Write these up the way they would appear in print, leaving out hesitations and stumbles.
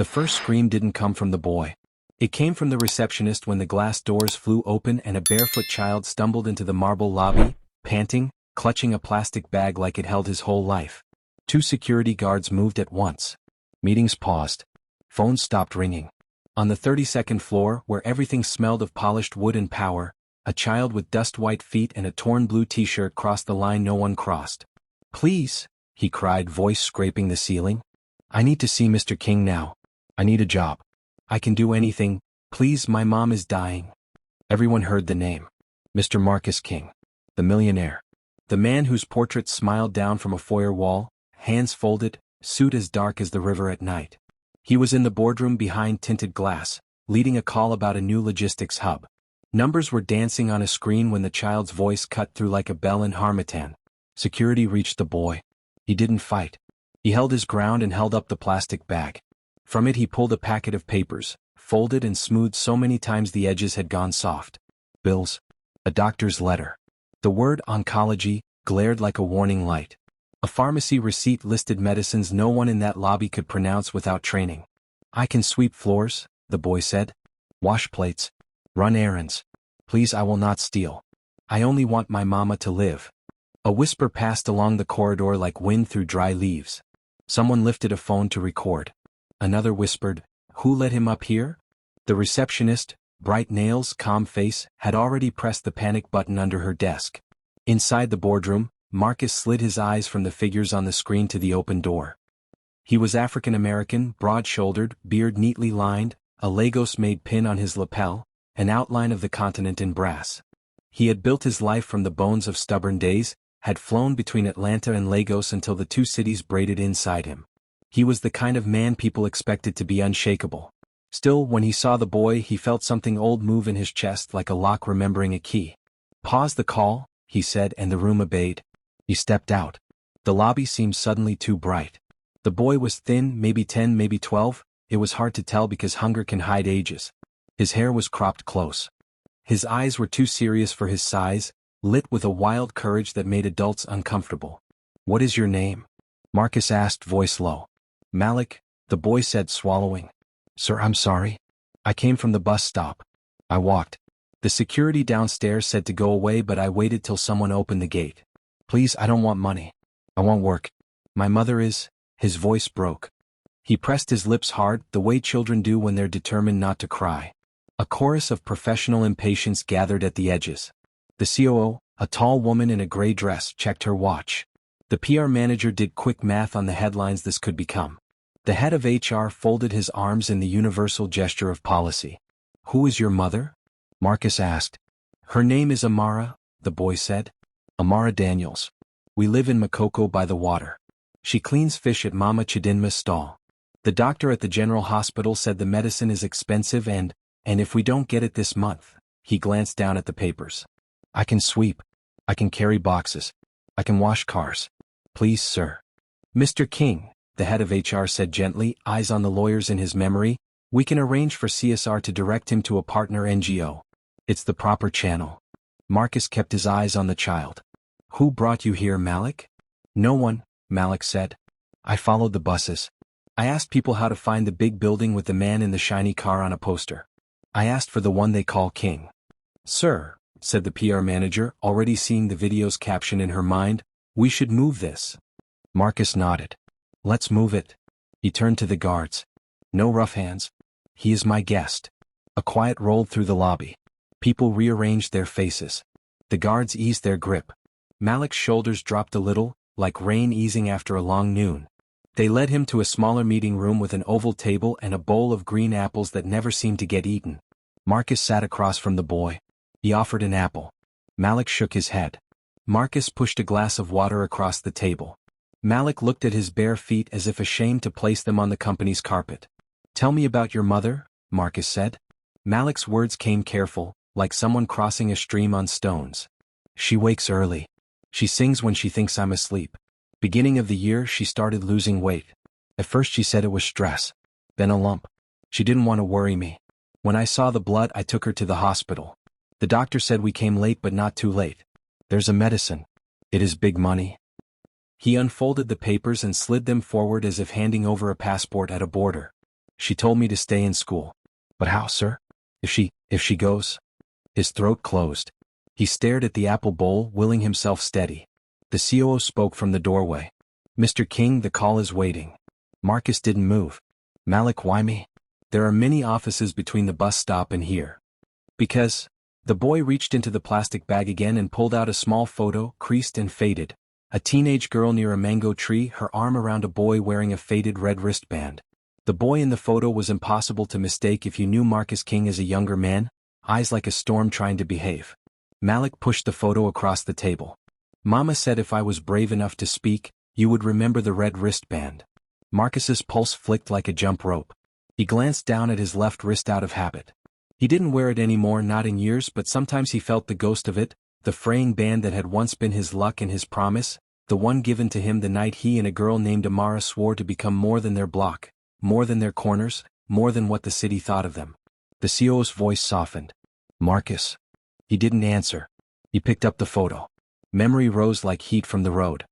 The first scream didn't come from the boy. It came from the receptionist when the glass doors flew open and a barefoot child stumbled into the marble lobby, panting, clutching a plastic bag like it held his whole life. 2 security guards moved at once. Meetings paused. Phones stopped ringing. On the 32nd floor, where everything smelled of polished wood and power, a child with dust-white feet and a torn blue t-shirt crossed the line no one crossed. "Please," he cried, voice scraping the ceiling. "I need to see Mr. King now. I need a job. I can do anything, please, my mom is dying." Everyone heard the name. Mr. Marcus King. The millionaire. The man whose portrait smiled down from a foyer wall, hands folded, suit as dark as the river at night. He was in the boardroom behind tinted glass, leading a call about a new logistics hub. Numbers were dancing on a screen when the child's voice cut through like a bell in Harmattan. Security reached the boy. He didn't fight. He held his ground and held up the plastic bag. From it he pulled a packet of papers, folded and smoothed so many times the edges had gone soft. Bills. A doctor's letter. The word oncology glared like a warning light. A pharmacy receipt listed medicines no one in that lobby could pronounce without training. "I can sweep floors," the boy said. "Wash plates. Run errands. Please, I will not steal. I only want my mama to live." A whisper passed along the corridor like wind through dry leaves. Someone lifted a phone to record. Another whispered, "Who let him up here?" The receptionist, bright nails, calm face, had already pressed the panic button under her desk. Inside the boardroom, Marcus slid his eyes from the figures on the screen to the open door. He was African American, broad-shouldered, beard neatly lined, a Lagos-made pin on his lapel, an outline of the continent in brass. He had built his life from the bones of stubborn days, had flown between Atlanta and Lagos until the 2 cities braided inside him. He was the kind of man people expected to be unshakable. Still, when he saw the boy, he felt something old move in his chest like a lock remembering a key. "Pause the call," he said, and the room obeyed. He stepped out. The lobby seemed suddenly too bright. The boy was thin, maybe 10, maybe 12, it was hard to tell because hunger can hide ages. His hair was cropped close. His eyes were too serious for his size, lit with a wild courage that made adults uncomfortable. "What is your name?" Marcus asked, voice low. "Malik," the boy said, swallowing. "Sir, I'm sorry. I came from the bus stop. I walked." The security downstairs said to go away, but I waited till someone opened the gate. "Please, I don't want money. I want work. My mother is..." His voice broke. He pressed his lips hard, the way children do when they're determined not to cry. A chorus of professional impatience gathered at the edges. The COO, a tall woman in a gray dress, checked her watch. The PR manager did quick math on the headlines this could become. The head of HR folded his arms in the universal gesture of policy. "Who is your mother?" Marcus asked. "Her name is Amara," the boy said. "Amara Daniels. We live in Makoko by the water. She cleans fish at Mama Chidinma's stall. The doctor at the general hospital said the medicine is expensive and if we don't get it this month," he glanced down at the papers. "I can sweep. I can carry boxes. I can wash cars. Please, sir." "Mr. King," the head of HR said gently, eyes on the lawyers in his memory, "we can arrange for CSR to direct him to a partner NGO. It's the proper channel." Marcus kept his eyes on the child. "Who brought you here, Malik?" "No one," Malik said. "I followed the buses. I asked people how to find the big building with the man in the shiny car on a poster. I asked for the one they call King." "Sir," said the PR manager, already seeing the video's caption in her mind, "we should move this." Marcus nodded. "Let's move it." He turned to the guards. "No rough hands. He is my guest." A quiet rolled through the lobby. People rearranged their faces. The guards eased their grip. Malik's shoulders dropped a little, like rain easing after a long noon. They led him to a smaller meeting room with an oval table and a bowl of green apples that never seemed to get eaten. Marcus sat across from the boy. He offered an apple. Malik shook his head. Marcus pushed a glass of water across the table. Malik looked at his bare feet as if ashamed to place them on the company's carpet. "Tell me about your mother," Marcus said. Malik's words came careful, like someone crossing a stream on stones. "She wakes early. She sings when she thinks I'm asleep. Beginning of the year she started losing weight. At first she said it was stress. Then a lump. She didn't want to worry me. When I saw the blood I took her to the hospital. The doctor said we came late but not too late. There's a medicine. It is big money." He unfolded the papers and slid them forward as if handing over a passport at a border. She told me to stay in school. But how, sir? If she goes? His throat closed. He stared at the apple bowl, willing himself steady. The COO spoke from the doorway. Mr. King, the call is waiting. Marcus didn't move. Malik, why me? There are many offices between the bus stop and here. Because. The boy reached into the plastic bag again and pulled out a small photo, creased and faded. A teenage girl near a mango tree, her arm around a boy wearing a faded red wristband. The boy in the photo was impossible to mistake if you knew Marcus King as a younger man, eyes like a storm trying to behave. Malik pushed the photo across the table. Mama said if I was brave enough to speak, you would remember the red wristband. Marcus's pulse flicked like a jump rope. He glanced down at his left wrist out of habit. He didn't wear it anymore, not in years, but sometimes he felt the ghost of it, the fraying band that had once been his luck and his promise, the one given to him the night he and a girl named Amara swore to become more than their block, more than their corners, more than what the city thought of them. The CO's voice softened. Marcus. He didn't answer. He picked up the photo. Memory rose like heat from the road.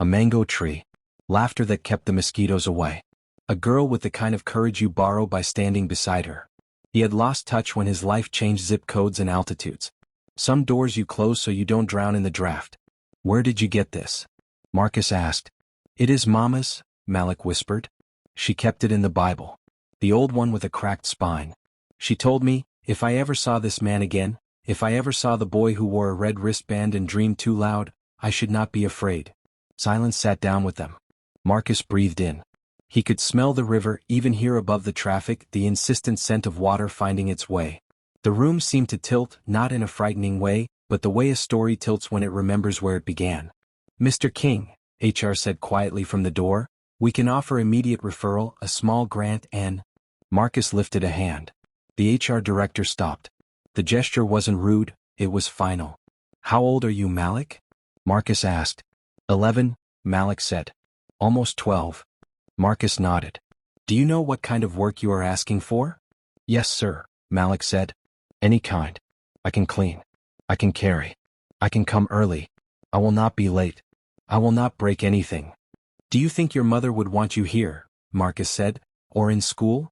A mango tree. Laughter that kept the mosquitoes away. A girl with the kind of courage you borrow by standing beside her. He had lost touch when his life changed zip codes and altitudes. Some doors you close so you don't drown in the draft. Where did you get this? Marcus asked. It is Mama's, Malik whispered. She kept it in the Bible. The old one with a cracked spine. She told me, if I ever saw this man again, if I ever saw the boy who wore a red wristband and dreamed too loud, I should not be afraid. Silence sat down with them. Marcus breathed in. He could smell the river, even hear above the traffic, the insistent scent of water finding its way. The room seemed to tilt, not in a frightening way, but the way a story tilts when it remembers where it began. Mr. King, HR said quietly from the door, we can offer immediate referral, a small grant and… Marcus lifted a hand. The HR director stopped. The gesture wasn't rude, it was final. How old are you, Malik? Marcus asked. 11, Malik said. Almost 12. Marcus nodded. Do you know what kind of work you are asking for? Yes, sir, Malik said. Any kind. I can clean. I can carry. I can come early. I will not be late. I will not break anything. Do you think your mother would want you here? Marcus said. Or in school?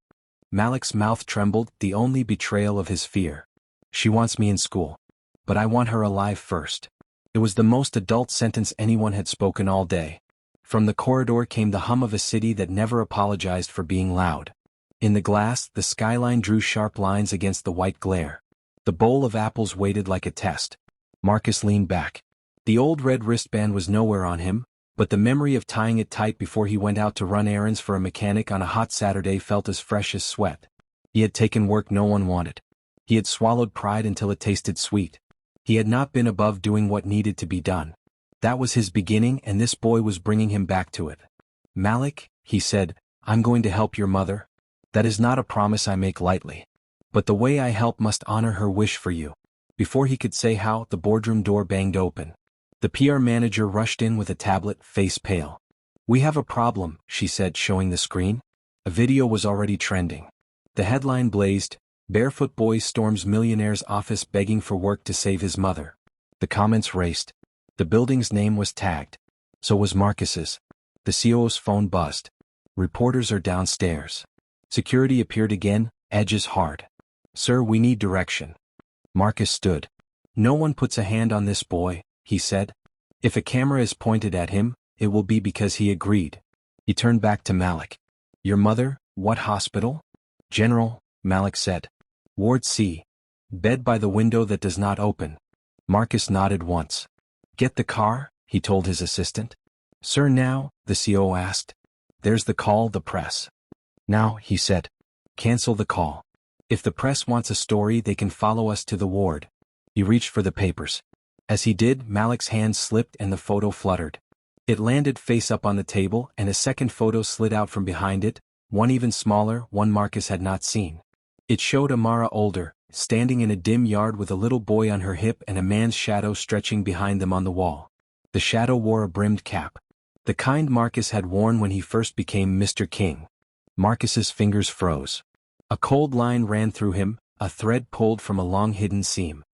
Malik's mouth trembled, the only betrayal of his fear. She wants me in school. But I want her alive first. It was the most adult sentence anyone had spoken all day. From the corridor came the hum of a city that never apologized for being loud. In the glass, the skyline drew sharp lines against the white glare. The bowl of apples waited like a test. Marcus leaned back. The old red wristband was nowhere on him, but the memory of tying it tight before he went out to run errands for a mechanic on a hot Saturday felt as fresh as sweat. He had taken work no one wanted. He had swallowed pride until it tasted sweet. He had not been above doing what needed to be done. That was his beginning, and this boy was bringing him back to it. Malik, he said, I'm going to help your mother. That is not a promise I make lightly. But the way I help must honor her wish for you. Before he could say how, the boardroom door banged open. The PR manager rushed in with a tablet, face pale. We have a problem, she said, showing the screen. A video was already trending. The headline blazed, Barefoot boy storms Millionaire's office begging for work to save his mother. The comments raced. The building's name was tagged. So was Marcus's. The COO's phone buzzed. Reporters are downstairs. Security appeared again, edges hard. Sir, we need direction. Marcus stood. No one puts a hand on this boy, he said. If a camera is pointed at him, it will be because he agreed. He turned back to Malik. Your mother, what hospital? General, Malik said. Ward C. Bed by the window that does not open. Marcus nodded once. Get the car, he told his assistant. Sir, now, the CO asked. There's the call, the press. Now, he said. Cancel the call. If the press wants a story, they can follow us to the ward. He reached for the papers. As he did, Malik's hand slipped and the photo fluttered. It landed face up on the table, and a second photo slid out from behind it, one even smaller, one Marcus had not seen. It showed Amara older, standing in a dim yard with a little boy on her hip and a man's shadow stretching behind them on the wall. The shadow wore a brimmed cap. The kind Marcus had worn when he first became Mr. King. Marcus's fingers froze. A cold line ran through him, a thread pulled from a long-hidden seam.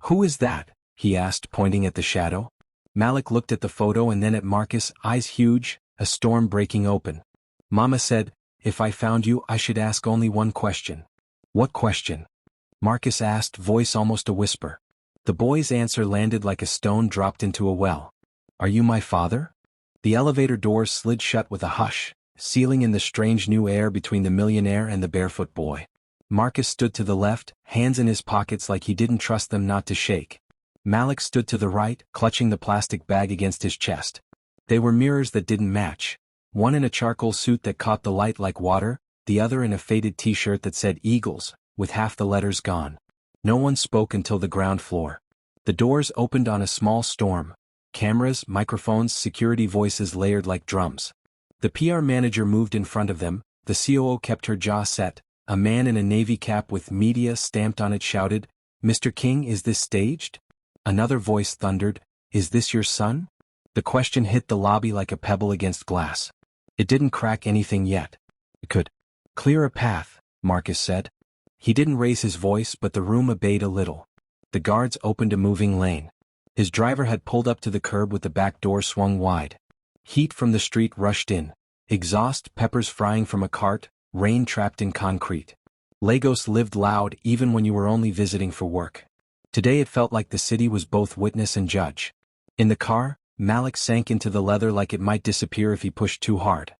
Who is that? He asked, pointing at the shadow. Malik looked at the photo and then at Marcus, eyes huge, a storm breaking open. Mama said, if I found you I should ask only one question. What question? Marcus asked, voice almost a whisper. The boy's answer landed like a stone dropped into a well. Are you my father? The elevator doors slid shut with a hush, sealing in the strange new air between the millionaire and the barefoot boy. Marcus stood to the left, hands in his pockets like he didn't trust them not to shake. Malik stood to the right, clutching the plastic bag against his chest. They were mirrors that didn't match. One in a charcoal suit that caught the light like water, the other in a faded t-shirt that said Eagles, with half the letters gone. No one spoke until the ground floor. The doors opened on a small storm. Cameras, microphones, security voices layered like drums. The PR manager moved in front of them, the COO kept her jaw set. A man in a navy cap with media stamped on it shouted, "Mr. King, is this staged?" Another voice thundered, "Is this your son?" The question hit the lobby like a pebble against glass. It didn't crack anything yet. It could clear a path, Marcus said. He didn't raise his voice, but the room obeyed a little. The guards opened a moving lane. His driver had pulled up to the curb with the back door swung wide. Heat from the street rushed in. Exhaust, peppers frying from a cart, rain trapped in concrete. Lagos lived loud even when you were only visiting for work. Today it felt like the city was both witness and judge. In the car, Malik sank into the leather like it might disappear if he pushed too hard.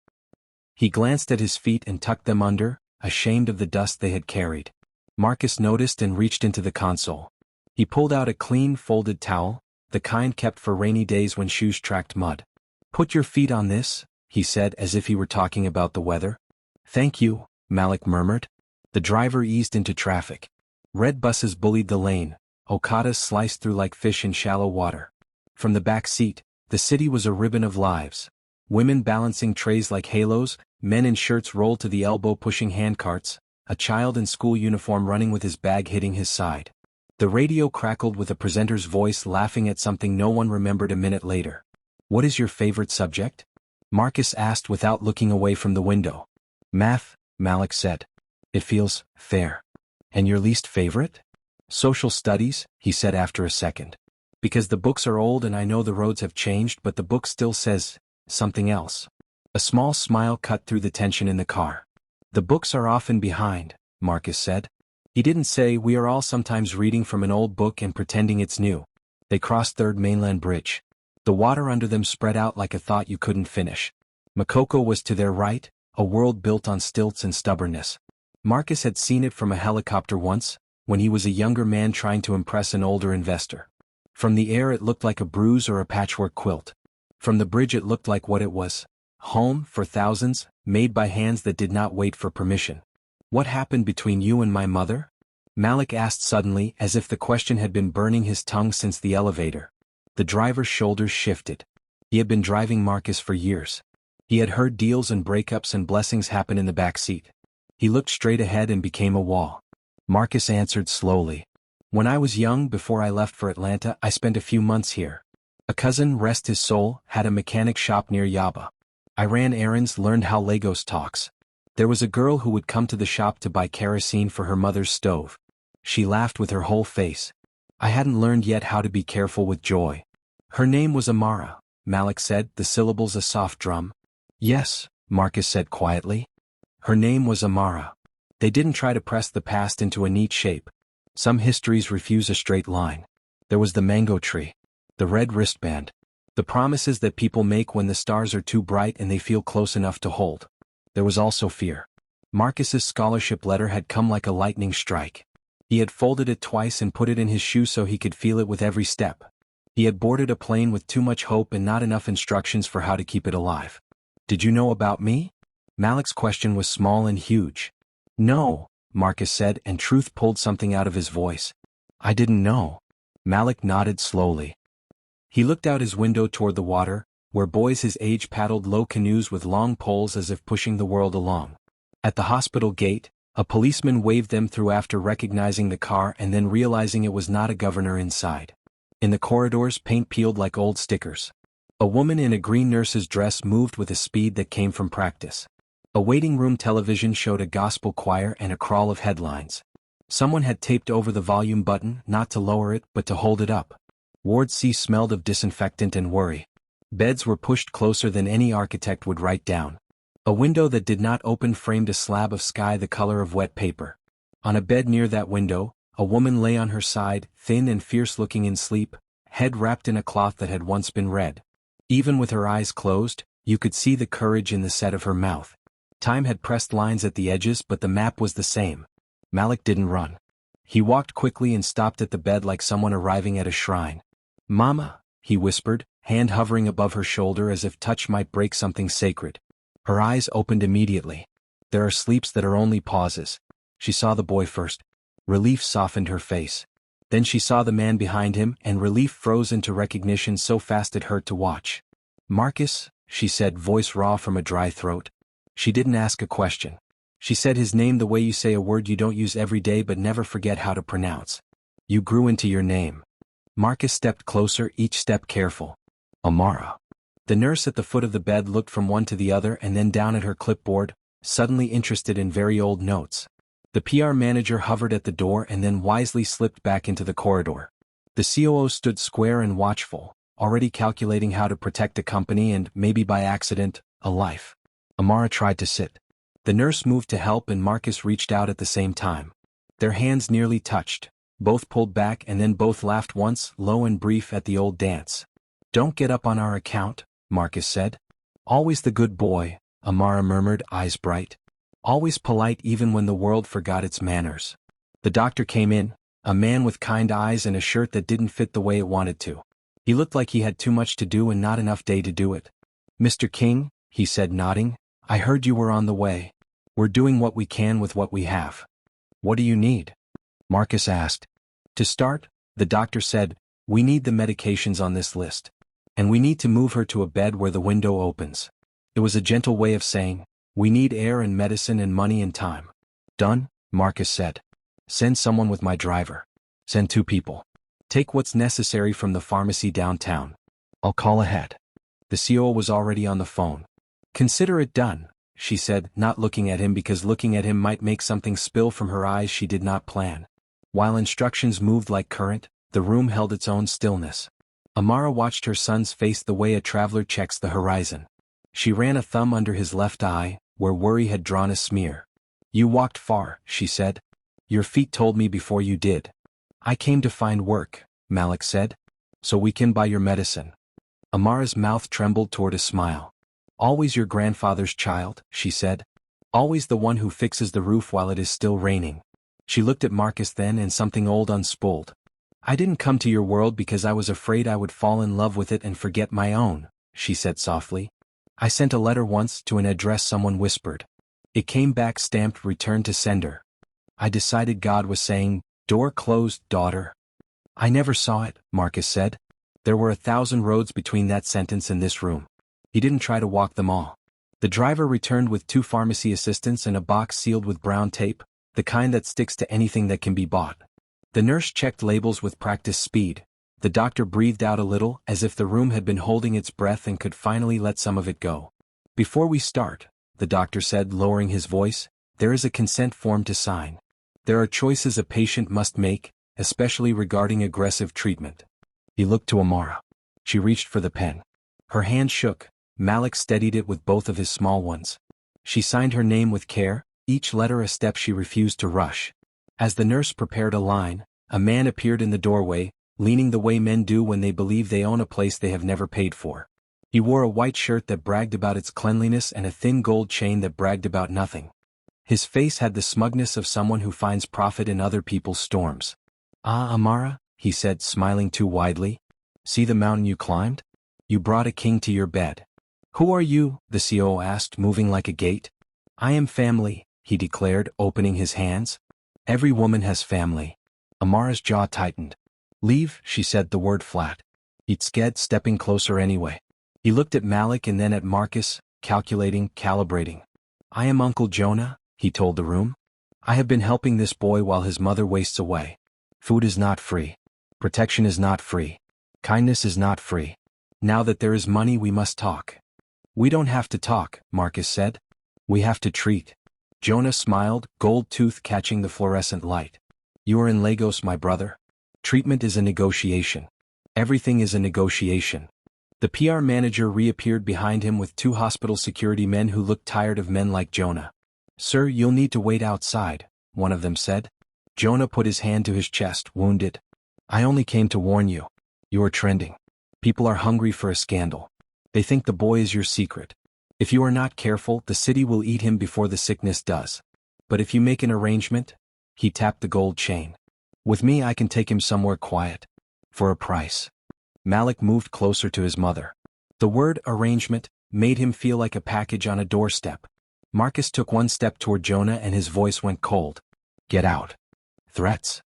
He glanced at his feet and tucked them under, ashamed of the dust they had carried. Marcus noticed and reached into the console. He pulled out a clean, folded towel, the kind kept for rainy days when shoes tracked mud. "Put your feet on this," he said as if he were talking about the weather. "Thank you," Malik murmured. The driver eased into traffic. Red buses bullied the lane, Okadas sliced through like fish in shallow water. From the back seat, the city was a ribbon of lives. Women balancing trays like halos, men in shirts rolled to the elbow pushing handcarts, a child in school uniform running with his bag hitting his side. The radio crackled with a presenter's voice laughing at something no one remembered a minute later. "What is your favorite subject?" Marcus asked without looking away from the window. "Math," Malik said. "It feels fair." "And your least favorite?" "Social studies," he said after a second. "Because the books are old and I know the roads have changed, but the book still says something else." A small smile cut through the tension in the car. "The books are often behind," Marcus said. He didn't say we are all sometimes reading from an old book and pretending it's new. They crossed Third Mainland Bridge. The water under them spread out like a thought you couldn't finish. Makoko was to their right, a world built on stilts and stubbornness. Marcus had seen it from a helicopter once, when he was a younger man trying to impress an older investor. From the air it looked like a bruise or a patchwork quilt. From the bridge it looked like what it was. Home for thousands, made by hands that did not wait for permission. "What happened between you and my mother?" Malik asked suddenly, as if the question had been burning his tongue since the elevator. The driver's shoulders shifted. He had been driving Marcus for years. He had heard deals and breakups and blessings happen in the back seat. He looked straight ahead and became a wall. Marcus answered slowly. "When I was young, before I left for Atlanta, I spent a few months here. A cousin, rest his soul, had a mechanic shop near Yaba. I ran errands, learned how Lagos talks. There was a girl who would come to the shop to buy kerosene for her mother's stove. She laughed with her whole face. I hadn't learned yet how to be careful with joy. Her name was Amara," Malik said, the syllables a soft drum. "Yes," Marcus said quietly. "Her name was Amara." They didn't try to press the past into a neat shape. Some histories refuse a straight line. There was the mango tree. The red wristband. The promises that people make when the stars are too bright and they feel close enough to hold. There was also fear. Marcus's scholarship letter had come like a lightning strike. He had folded it twice and put it in his shoe so he could feel it with every step. He had boarded a plane with too much hope and not enough instructions for how to keep it alive. "Did you know about me?" Malik's question was small and huge. "No," Marcus said, and truth pulled something out of his voice. "I didn't know." Malik nodded slowly. He looked out his window toward the water, where boys his age paddled low canoes with long poles as if pushing the world along. At the hospital gate, a policeman waved them through after recognizing the car and then realizing it was not a governor inside. In the corridors, paint peeled like old stickers. A woman in a green nurse's dress moved with a speed that came from practice. A waiting room television showed a gospel choir and a crawl of headlines. Someone had taped over the volume button, not to lower it, but to hold it up. Ward C smelled of disinfectant and worry. Beds were pushed closer than any architect would write down. A window that did not open framed a slab of sky the color of wet paper. On a bed near that window, a woman lay on her side, thin and fierce-looking in sleep, head wrapped in a cloth that had once been red. Even with her eyes closed, you could see the courage in the set of her mouth. Time had pressed lines at the edges, but the map was the same. Malik didn't run. He walked quickly and stopped at the bed like someone arriving at a shrine. "Mama," he whispered, hand hovering above her shoulder as if touch might break something sacred. Her eyes opened immediately. There are sleeps that are only pauses. She saw the boy first. Relief softened her face. Then she saw the man behind him, and relief froze into recognition so fast it hurt to watch. "Marcus," she said, voice raw from a dry throat. She didn't ask a question. She said his name the way you say a word you don't use every day but never forget how to pronounce. "You grew into your name." Marcus stepped closer, each step careful. "Amara." The nurse at the foot of the bed looked from one to the other and then down at her clipboard, suddenly interested in very old notes. The PR manager hovered at the door and then wisely slipped back into the corridor. The COO stood square and watchful, already calculating how to protect a company and, maybe by accident, a life. Amara tried to sit. The nurse moved to help and Marcus reached out at the same time. Their hands nearly touched. Both pulled back and then both laughed once, low and brief, at the old dance. "Don't get up on our account," Marcus said. "Always the good boy," Amara murmured, eyes bright. "Always polite even when the world forgot its manners." The doctor came in, a man with kind eyes and a shirt that didn't fit the way it wanted to. He looked like he had too much to do and not enough day to do it. "Mr. King," he said, nodding, "I heard you were on the way. We're doing what we can with what we have." "What do you need?" Marcus asked. "To start," the doctor said, "we need the medications on this list. And we need to move her to a bed where the window opens." It was a gentle way of saying, "We need air and medicine and money and time." "Done," Marcus said. "Send someone with my driver. Send 2 people. Take what's necessary from the pharmacy downtown. I'll call ahead." The CO was already on the phone. "Consider it done," she said, not looking at him because looking at him might make something spill from her eyes she did not plan. While instructions moved like current, the room held its own stillness. Amara watched her son's face the way a traveler checks the horizon. She ran a thumb under his left eye, where worry had drawn a smear. "You walked far," she said. "Your feet told me before you did." "I came to find work," Malik said. "So we can buy your medicine." Amara's mouth trembled toward a smile. "Always your grandfather's child," she said. "Always the one who fixes the roof while it is still raining." She looked at Marcus then and something old unspooled. "I didn't come to your world because I was afraid I would fall in love with it and forget my own," she said softly. "I sent a letter once to an address someone whispered. It came back stamped 'Return to Sender.' I decided God was saying, 'Door closed, daughter.'" "I never saw it," Marcus said. There were 1,000 roads between that sentence and this room. He didn't try to walk them all. The driver returned with 2 pharmacy assistants and a box sealed with brown tape, the kind that sticks to anything that can be bought. The nurse checked labels with practiced speed. The doctor breathed out a little, as if the room had been holding its breath and could finally let some of it go. "Before we start," the doctor said, lowering his voice, "there is a consent form to sign. There are choices a patient must make, especially regarding aggressive treatment." He looked to Amara. She reached for the pen. Her hand shook. Malik steadied it with both of his small ones. She signed her name with care, each letter a step she refused to rush. As the nurse prepared a line, a man appeared in the doorway, leaning the way men do when they believe they own a place they have never paid for. He wore a white shirt that bragged about its cleanliness and a thin gold chain that bragged about nothing. His face had the smugness of someone who finds profit in other people's storms. "Ah, Amara," he said, smiling too widely. "See the mountain you climbed? You brought a king to your bed." "Who are you?" the CO asked, moving like a gate. "I am family," he declared, opening his hands. "Every woman has family." Amara's jaw tightened. "Leave," she said, the word flat. He'd scared, stepping closer anyway. He looked at Malik and then at Marcus, calculating, calibrating. "I am Uncle Jonah," he told the room. "I have been helping this boy while his mother wastes away. Food is not free. Protection is not free. Kindness is not free. Now that there is money, we must talk." "We don't have to talk," Marcus said. "We have to treat." Jonah smiled, gold tooth catching the fluorescent light. "You are in Lagos, my brother. Treatment is a negotiation. Everything is a negotiation. The PR manager reappeared behind him with two hospital security men who looked tired of men like Jonah. "Sir, you'll need to wait outside," one of them said. Jonah put his hand to his chest, wounded. "I only came to warn you. You are trending. People are hungry for a scandal. They think the boy is your secret. If you are not careful, the city will eat him before the sickness does. But if you make an arrangement," he tapped the gold chain. "With me I can take him somewhere quiet. For a price." Malik moved closer to his mother. The word arrangement made him feel like a package on a doorstep. Marcus took one step toward Jonah and his voice went cold. "Get out." "Threats?"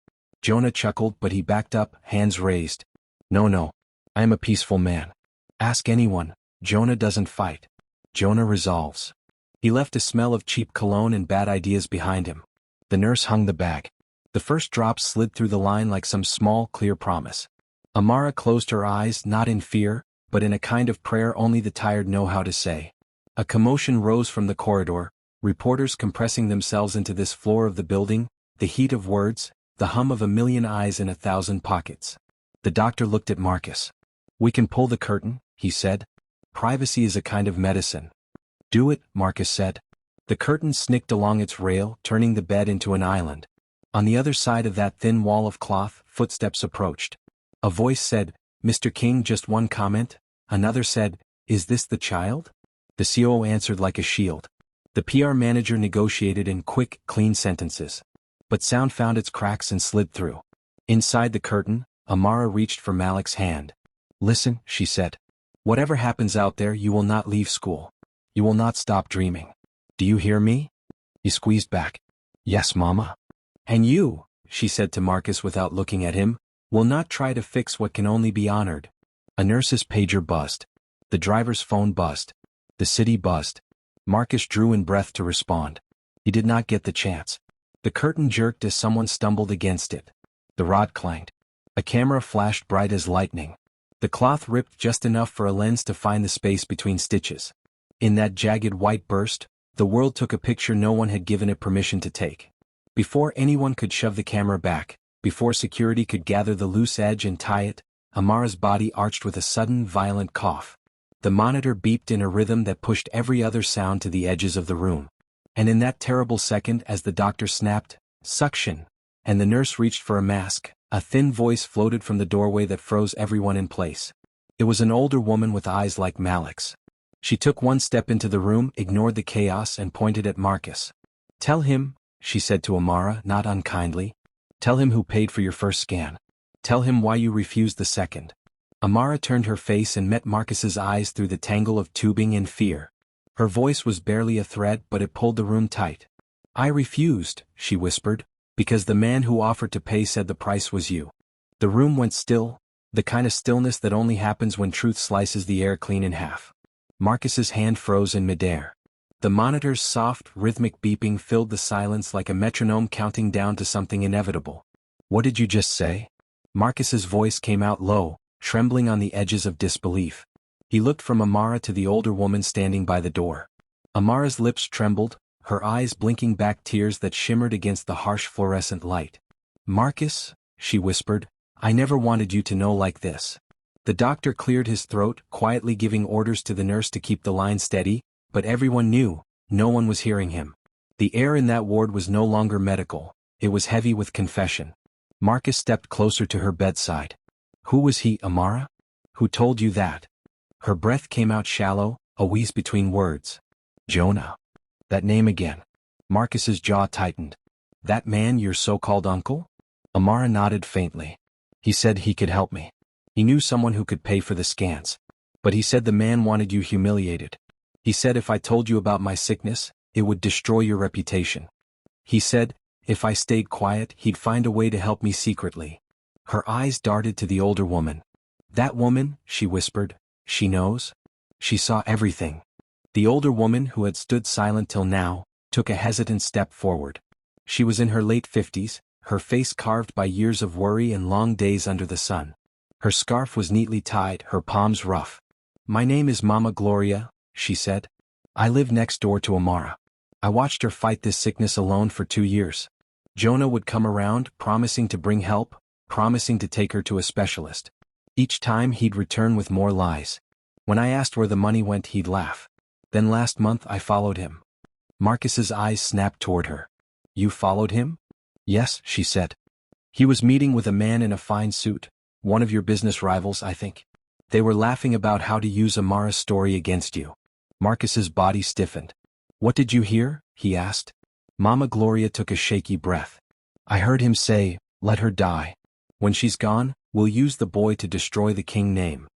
Jonah chuckled, but he backed up, hands raised. No, I am a peaceful man. Ask anyone. Jonah doesn't fight. Jonah resolves." He left a smell of cheap cologne and bad ideas behind him. The nurse hung the bag. The first drops slid through the line like some small, clear promise. Amara closed her eyes, not in fear, but in a kind of prayer only the tired know how to say. A commotion rose from the corridor, reporters compressing themselves into this floor of the building, the heat of words, the hum of a million eyes in 1,000 pockets. The doctor looked at Marcus. "We can pull the curtain," he said. "Privacy is a kind of medicine." "Do it," Marcus said. The curtain snicked along its rail, turning the bed into an island. On the other side of that thin wall of cloth, footsteps approached. A voice said, "Mr. King, just one comment." Another said, "Is this the child?" The COO answered like a shield. The PR manager negotiated in quick, clean sentences. But sound found its cracks and slid through. Inside the curtain, Amara reached for Malik's hand. "Listen," she said. "Whatever happens out there, you will not leave school. You will not stop dreaming. Do you hear me?" He squeezed back. "Yes, Mama." "And you," she said to Marcus without looking at him, "will not try to fix what can only be honored." A nurse's pager buzzed. The driver's phone buzzed. The city buzzed. Marcus drew in breath to respond. He did not get the chance. The curtain jerked as someone stumbled against it. The rod clanged. A camera flashed bright as lightning. The cloth ripped just enough for a lens to find the space between stitches. In that jagged white burst, the world took a picture no one had given it permission to take. Before anyone could shove the camera back, before security could gather the loose edge and tie it, Amara's body arched with a sudden, violent cough. The monitor beeped in a rhythm that pushed every other sound to the edges of the room. And in that terrible second, as the doctor snapped, "Suction," and the nurse reached for a mask, a thin voice floated from the doorway that froze everyone in place. It was an older woman with eyes like Malik's. She took one step into the room, ignored the chaos, and pointed at Marcus. "Tell him," she said to Amara, not unkindly. "Tell him who paid for your first scan. Tell him why you refused the second." Amara turned her face and met Marcus's eyes through the tangle of tubing in fear. Her voice was barely a thread, but it pulled the room tight. "I refused," she whispered, "because the man who offered to pay said the price was you." The room went still, the kind of stillness that only happens when truth slices the air clean in half. Marcus's hand froze in midair. The monitor's soft, rhythmic beeping filled the silence like a metronome counting down to something inevitable. "What did you just say?" Marcus's voice came out low, trembling on the edges of disbelief. He looked from Amara to the older woman standing by the door. Amara's lips trembled, her eyes blinking back tears that shimmered against the harsh fluorescent light. "Marcus," she whispered, "I never wanted you to know like this." The doctor cleared his throat, quietly giving orders to the nurse to keep the line steady, but everyone knew, no one was hearing him. The air in that ward was no longer medical, it was heavy with confession. Marcus stepped closer to her bedside. "Who was he, Amara? Who told you that?" Her breath came out shallow, a wheeze between words. "Jonah." That name again. Marcus's jaw tightened. "That man your so-called uncle?" Amara nodded faintly. "He said he could help me. He knew someone who could pay for the scans. But he said the man wanted you humiliated. He said if I told you about my sickness, it would destroy your reputation. He said, if I stayed quiet, he'd find a way to help me secretly." Her eyes darted to the older woman. "That woman," she whispered, "she knows?" She saw everything. The older woman, who had stood silent till now, took a hesitant step forward. She was in her late 50s, her face carved by years of worry and long days under the sun. Her scarf was neatly tied, her palms rough. "My name is Mama Gloria," she said. "I live next door to Amara. I watched her fight this sickness alone for 2 years. Jonah would come around, promising to bring help, promising to take her to a specialist. Each time he'd return with more lies. When I asked where the money went, he'd laugh. Then last month I followed him. Marcus's eyes snapped toward her. You followed him? Yes, she said. He was meeting with a man in a fine suit, one of your business rivals, I think. They were laughing about how to use Amara's story against you. Marcus's body stiffened. What did you hear? He asked. Mama Gloria took a shaky breath. I heard him say, let her die. When she's gone, we'll use the boy to destroy the king name.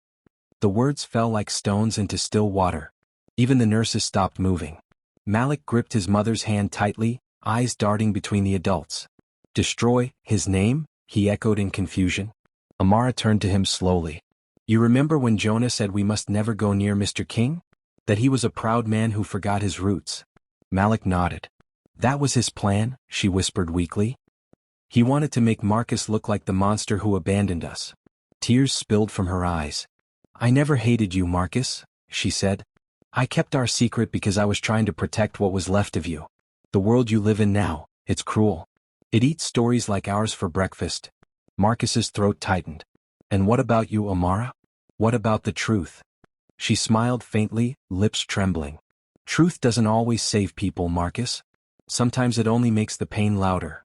The words fell like stones into still water. Even the nurses stopped moving. Malik gripped his mother's hand tightly, eyes darting between the adults. Destroy his name? He echoed in confusion. Amara turned to him slowly. You remember when Jonah said we must never go near Mr. King? That he was a proud man who forgot his roots. Malik nodded. That was his plan, she whispered weakly. He wanted to make Marcus look like the monster who abandoned us. Tears spilled from her eyes. I never hated you, Marcus, she said. I kept our secret because I was trying to protect what was left of you. The world you live in now, it's cruel. It eats stories like ours for breakfast. Marcus's throat tightened. And what about you, Amara? What about the truth? She smiled faintly, lips trembling. Truth doesn't always save people, Marcus. Sometimes it only makes the pain louder.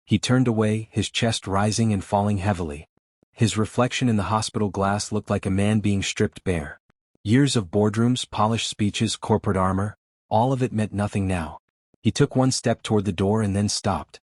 He turned away, his chest rising and falling heavily. His reflection in the hospital glass looked like a man being stripped bare. Years of boardrooms, polished speeches, corporate armor, all of it meant nothing now. He took one step toward the door and then stopped.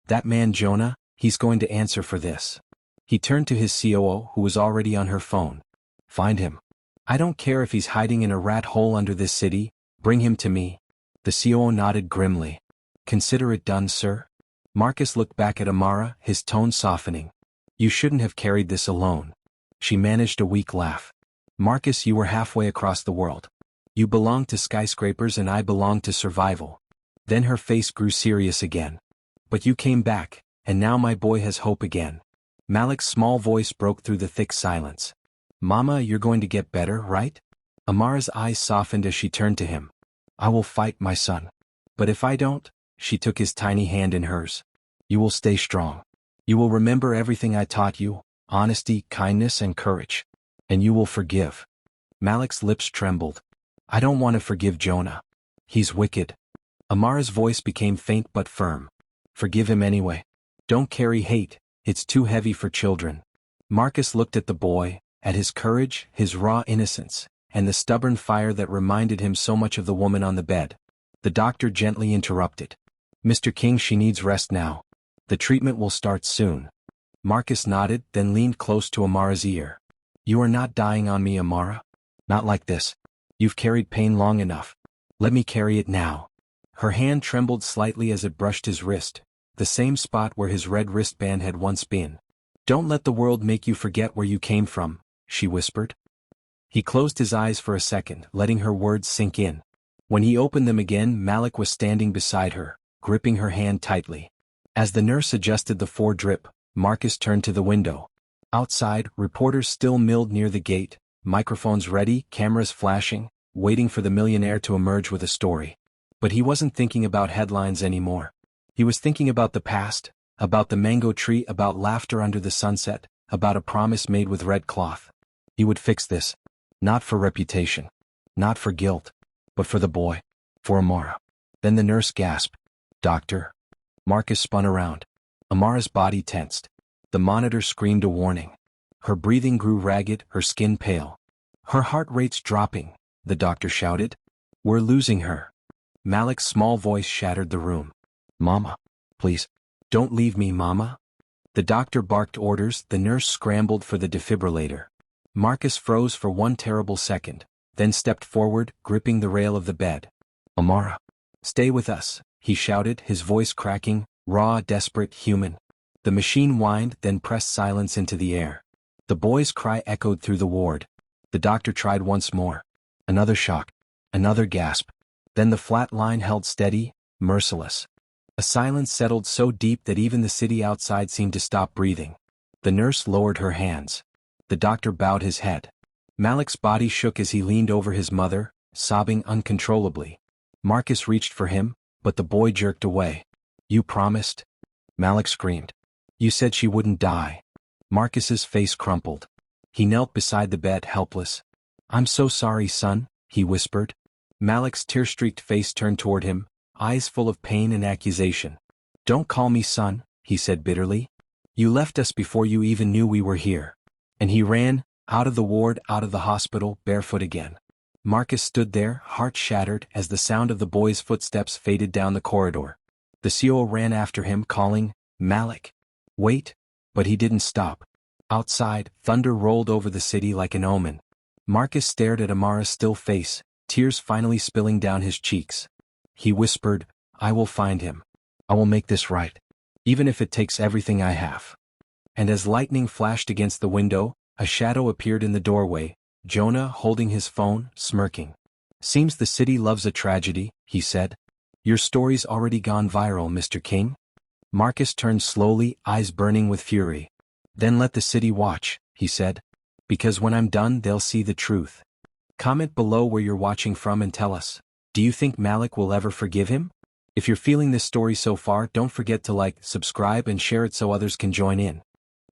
That man Jonah, he's going to answer for this. He turned to his COO, who was already on her phone. Find him. I don't care if he's hiding in a rat hole under this city, bring him to me. The COO nodded grimly. Consider it done, sir. Marcus looked back at Amara, his tone softening. You shouldn't have carried this alone. She managed a weak laugh. Marcus, you were halfway across the world. You belonged to skyscrapers and I belonged to survival. Then her face grew serious again. But you came back, and now my boy has hope again. Malik's small voice broke through the thick silence. Mama, you're going to get better, right? Amara's eyes softened as she turned to him. I will fight, my son. But if I don't, she took his tiny hand in hers. You will stay strong. You will remember everything I taught you, honesty, kindness, and courage. And you will forgive. Malik's lips trembled. I don't want to forgive Jonah. He's wicked. Amara's voice became faint but firm. Forgive him anyway. Don't carry hate, it's too heavy for children. Marcus looked at the boy, at his courage, his raw innocence, and the stubborn fire that reminded him so much of the woman on the bed. The doctor gently interrupted. Mr. King, she needs rest now. The treatment will start soon. Marcus nodded, then leaned close to Amara's ear. You are not dying on me, Amara. Not like this. You've carried pain long enough. Let me carry it now. Her hand trembled slightly as it brushed his wrist, the same spot where his red wristband had once been. Don't let the world make you forget where you came from, she whispered. He closed his eyes for a second, letting her words sink in. When he opened them again, Malik was standing beside her, gripping her hand tightly. As the nurse adjusted the four-drip, Marcus turned to the window. Outside, reporters still milled near the gate, microphones ready, cameras flashing, waiting for the millionaire to emerge with a story. But he wasn't thinking about headlines anymore. He was thinking about the past, about the mango tree, about laughter under the sunset, about a promise made with red cloth. He would fix this. Not for reputation. Not for guilt. But for the boy. For Amara. Then the nurse gasped. Doctor. Marcus spun around. Amara's body tensed. The monitor screamed a warning. Her breathing grew ragged, her skin pale. Her heart rate's dropping, the doctor shouted. We're losing her. Malik's small voice shattered the room. Mama. Please. Don't leave me, Mama. The doctor barked orders, the nurse scrambled for the defibrillator. Marcus froze for one terrible second, then stepped forward, gripping the rail of the bed. Amara. Stay with us, he shouted, his voice cracking, raw, desperate, human. The machine whined, then pressed silence into the air. The boy's cry echoed through the ward. The doctor tried once more. Another shock. Another gasp. Then the flat line held steady, merciless. A silence settled so deep that even the city outside seemed to stop breathing. The nurse lowered her hands. The doctor bowed his head. Malik's body shook as he leaned over his mother, sobbing uncontrollably. Marcus reached for him, but the boy jerked away. You promised? Malik screamed. You said she wouldn't die. Marcus's face crumpled. He knelt beside the bed, helpless. I'm so sorry, son, he whispered. Malik's tear-streaked face turned toward him, eyes full of pain and accusation. Don't call me son, he said bitterly. You left us before you even knew we were here. And he ran, out of the ward, out of the hospital, barefoot again. Marcus stood there, heart shattered, as the sound of the boy's footsteps faded down the corridor. The CO ran after him, calling, Malik. Wait, but he didn't stop. Outside, thunder rolled over the city like an omen. Marcus stared at Amara's still face, tears finally spilling down his cheeks. He whispered, I will find him. I will make this right. Even if it takes everything I have. And as lightning flashed against the window, a shadow appeared in the doorway, Jonah holding his phone, smirking. Seems the city loves a tragedy, he said. Your story's already gone viral, Mr. King. Marcus turned slowly, eyes burning with fury. Then let the city watch, he said. Because when I'm done they'll see the truth. Comment below where you're watching from and tell us, do you think Malik will ever forgive him? If you're feeling this story so far, don't forget to like, subscribe and share it so others can join in.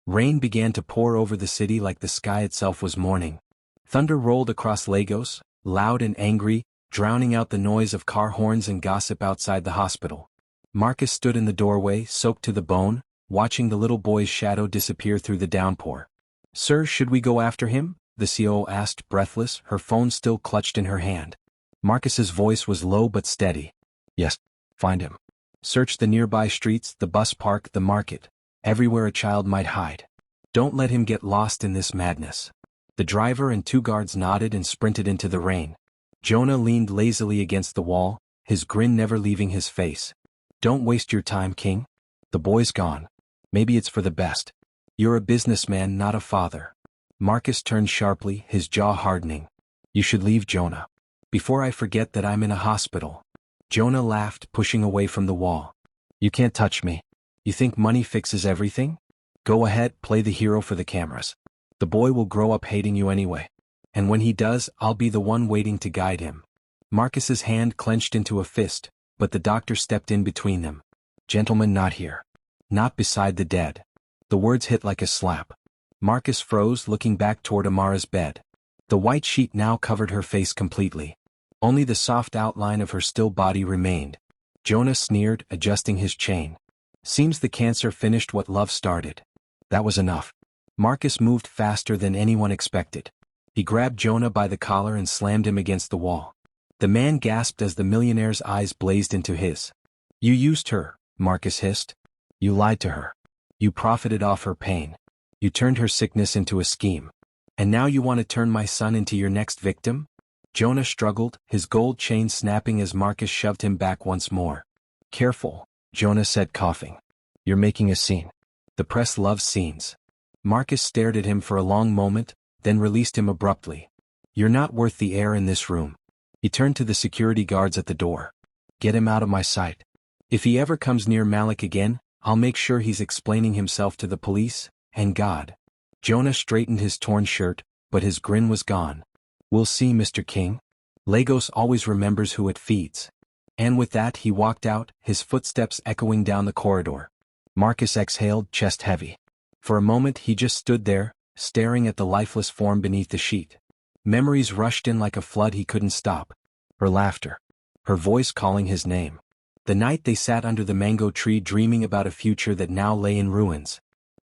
Rain began to pour over the city like the sky itself was mourning. Thunder rolled across Lagos, loud and angry, drowning out the noise of car horns and gossip outside the hospital. Marcus stood in the doorway, soaked to the bone, watching the little boy's shadow disappear through the downpour. Sir, should we go after him? The CO asked, breathless, her phone still clutched in her hand. Marcus's voice was low but steady. Yes, find him. Search the nearby streets, the bus park, the market, everywhere a child might hide. Don't let him get lost in this madness. The driver and 2 guards nodded and sprinted into the rain. Jonah leaned lazily against the wall, his grin never leaving his face. Don't waste your time, King. The boy's gone. Maybe it's for the best. You're a businessman, not a father. Marcus turned sharply, his jaw hardening. You should leave, Jonah. Before I forget that I'm in a hospital. Jonah laughed, pushing away from the wall. You can't touch me. You think money fixes everything? Go ahead, play the hero for the cameras. The boy will grow up hating you anyway. And when he does, I'll be the one waiting to guide him. Marcus's hand clenched into a fist, but the doctor stepped in between them. Gentlemen, not here. Not beside the dead. The words hit like a slap. Marcus froze, looking back toward Amara's bed. The white sheet now covered her face completely. Only the soft outline of her still body remained. Jonah sneered, adjusting his chain. Seems the cancer finished what love started. That was enough. Marcus moved faster than anyone expected. He grabbed Jonah by the collar and slammed him against the wall. The man gasped as the millionaire's eyes blazed into his. You used her, Marcus hissed. You lied to her. You profited off her pain. You turned her sickness into a scheme. And now you want to turn my son into your next victim? Jonah struggled, his gold chain snapping as Marcus shoved him back once more. Careful, Jonah said, coughing. You're making a scene. The press loves scenes. Marcus stared at him for a long moment, then released him abruptly. You're not worth the air in this room. He turned to the security guards at the door. Get him out of my sight. If he ever comes near Malik again, I'll make sure he's explaining himself to the police, and God. Jonah straightened his torn shirt, but his grin was gone. We'll see, Mr. King. Lagos always remembers who it feeds. And with that he walked out, his footsteps echoing down the corridor. Marcus exhaled, chest heavy. For a moment he just stood there, staring at the lifeless form beneath the sheet. Memories rushed in like a flood he couldn't stop. Her laughter. Her voice calling his name. The night they sat under the mango tree dreaming about a future that now lay in ruins.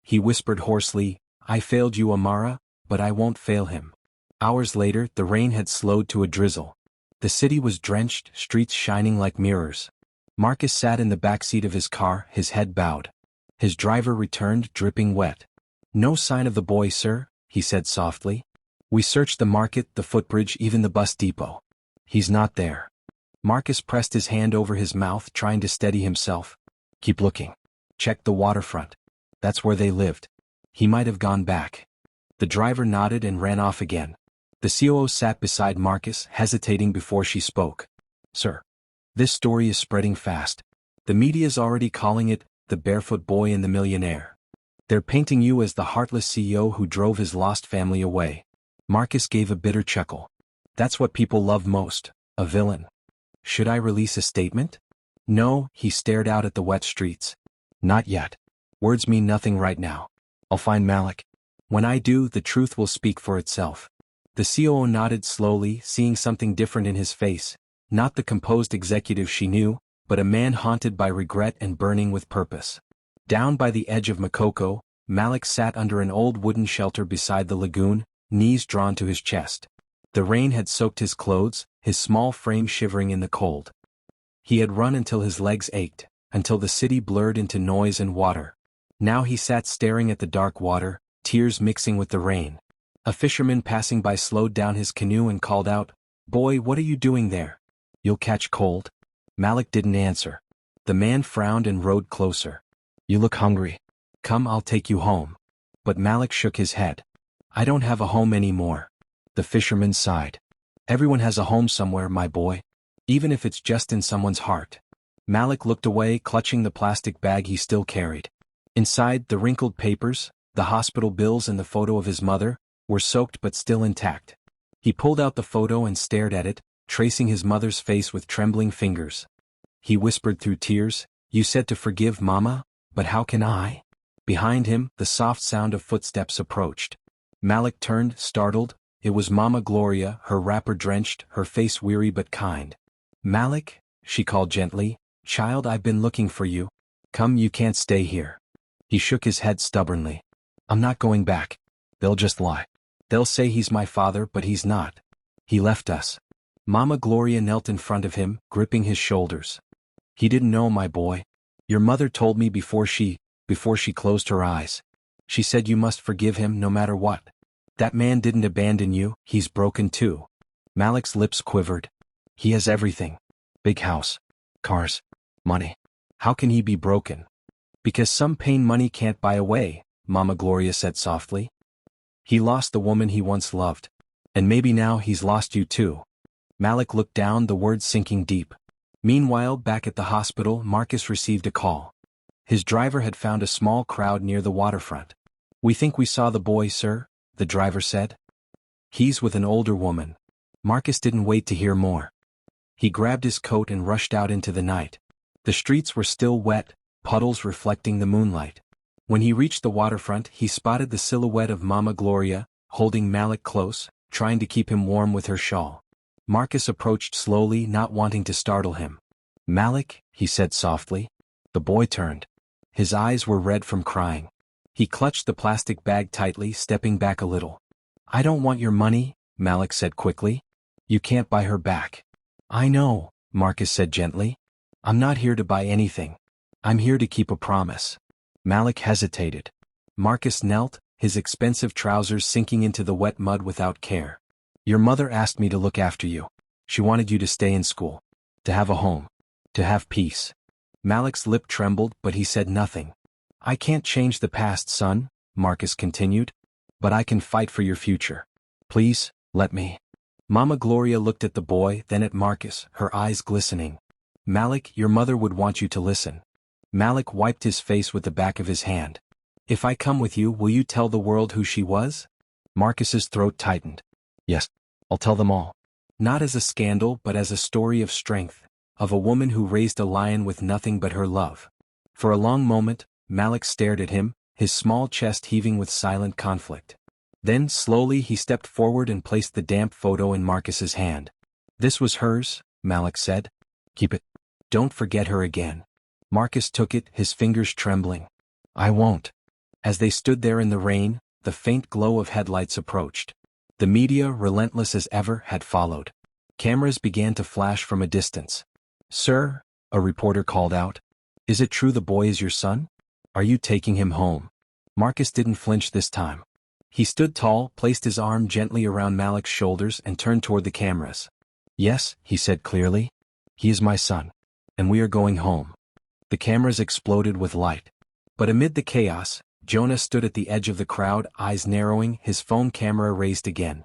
He whispered hoarsely, I failed you, Amara, but I won't fail him. Hours later, the rain had slowed to a drizzle. The city was drenched, streets shining like mirrors. Marcus sat in the backseat of his car, his head bowed. His driver returned, dripping wet. No sign of the boy, sir, he said softly. We searched the market, the footbridge, even the bus depot. He's not there. Marcus pressed his hand over his mouth, trying to steady himself. Keep looking. Check the waterfront. That's where they lived. He might have gone back. The driver nodded and ran off again. The COO sat beside Marcus, hesitating before she spoke. Sir, this story is spreading fast. The media's already calling it the barefoot boy and the millionaire. They're painting you as the heartless CEO who drove his lost family away. Marcus gave a bitter chuckle. That's what people love most, a villain. Should I release a statement? No, he stared out at the wet streets. Not yet. Words mean nothing right now. I'll find Malik. When I do, the truth will speak for itself. The COO nodded slowly, seeing something different in his face, not the composed executive she knew, but a man haunted by regret and burning with purpose. Down by the edge of Makoko, Malik sat under an old wooden shelter beside the lagoon, knees drawn to his chest. The rain had soaked his clothes, his small frame shivering in the cold. He had run until his legs ached, until the city blurred into noise and water. Now he sat staring at the dark water, tears mixing with the rain. A fisherman passing by slowed down his canoe and called out, "Boy, what are you doing there? You'll catch cold." Malik didn't answer. The man frowned and rowed closer. "You look hungry. Come, I'll take you home." But Malik shook his head. "I don't have a home anymore." The fisherman sighed. "Everyone has a home somewhere, my boy. Even if it's just in someone's heart." Malik looked away, clutching the plastic bag he still carried. Inside, the wrinkled papers, the hospital bills and the photo of his mother, were soaked but still intact. He pulled out the photo and stared at it, tracing his mother's face with trembling fingers. He whispered through tears, "You said to forgive Mama, but how can I?" Behind him, the soft sound of footsteps approached. Malik turned, startled. It was Mama Gloria, her wrapper drenched, her face weary but kind. "Malik," she called gently, "child, I've been looking for you. Come, you can't stay here." He shook his head stubbornly. "I'm not going back. They'll just lie. They'll say he's my father, but he's not. He left us." Mama Gloria knelt in front of him, gripping his shoulders. "He didn't know, my boy. Your mother told me before she closed her eyes. She said you must forgive him no matter what. That man didn't abandon you, he's broken too." Malik's lips quivered. "He has everything. Big house, cars, money. How can he be broken?" "Because some pain money can't buy away," Mama Gloria said softly. "He lost the woman he once loved. And maybe now he's lost you too." Malik looked down, the words sinking deep. Meanwhile, back at the hospital, Marcus received a call. His driver had found a small crowd near the waterfront. "We think we saw the boy, sir," the driver said. "He's with an older woman." Marcus didn't wait to hear more. He grabbed his coat and rushed out into the night. The streets were still wet, puddles reflecting the moonlight. When he reached the waterfront, he spotted the silhouette of Mama Gloria, holding Malik close, trying to keep him warm with her shawl. Marcus approached slowly, not wanting to startle him. "Malik," he said softly. The boy turned. His eyes were red from crying. He clutched the plastic bag tightly, stepping back a little. "I don't want your money," Malik said quickly. "You can't buy her back." "I know," Marcus said gently. "I'm not here to buy anything. I'm here to keep a promise." Malik hesitated. Marcus knelt, his expensive trousers sinking into the wet mud without care. "Your mother asked me to look after you. She wanted you to stay in school, to have a home, to have peace." Malik's lip trembled, but he said nothing. "I can't change the past, son," Marcus continued. "But I can fight for your future. Please, let me." Mama Gloria looked at the boy, then at Marcus, her eyes glistening. "Malik, your mother would want you to listen." Malik wiped his face with the back of his hand. "If I come with you, will you tell the world who she was?" Marcus's throat tightened. "Yes, I'll tell them all." Not as a scandal, but as a story of strength, of a woman who raised a lion with nothing but her love. For a long moment, Malik stared at him, his small chest heaving with silent conflict. Then, slowly, he stepped forward and placed the damp photo in Marcus's hand. "This was hers," Malik said. "Keep it. Don't forget her again." Marcus took it, his fingers trembling. "I won't." As they stood there in the rain, the faint glow of headlights approached. The media, relentless as ever, had followed. Cameras began to flash from a distance. "Sir," a reporter called out. "Is it true the boy is your son? Are you taking him home?" Marcus didn't flinch this time. He stood tall, placed his arm gently around Malik's shoulders and turned toward the cameras. "Yes," he said clearly. "He is my son. And we are going home." The cameras exploded with light. But amid the chaos, Jonah stood at the edge of the crowd, eyes narrowing, his phone camera raised again.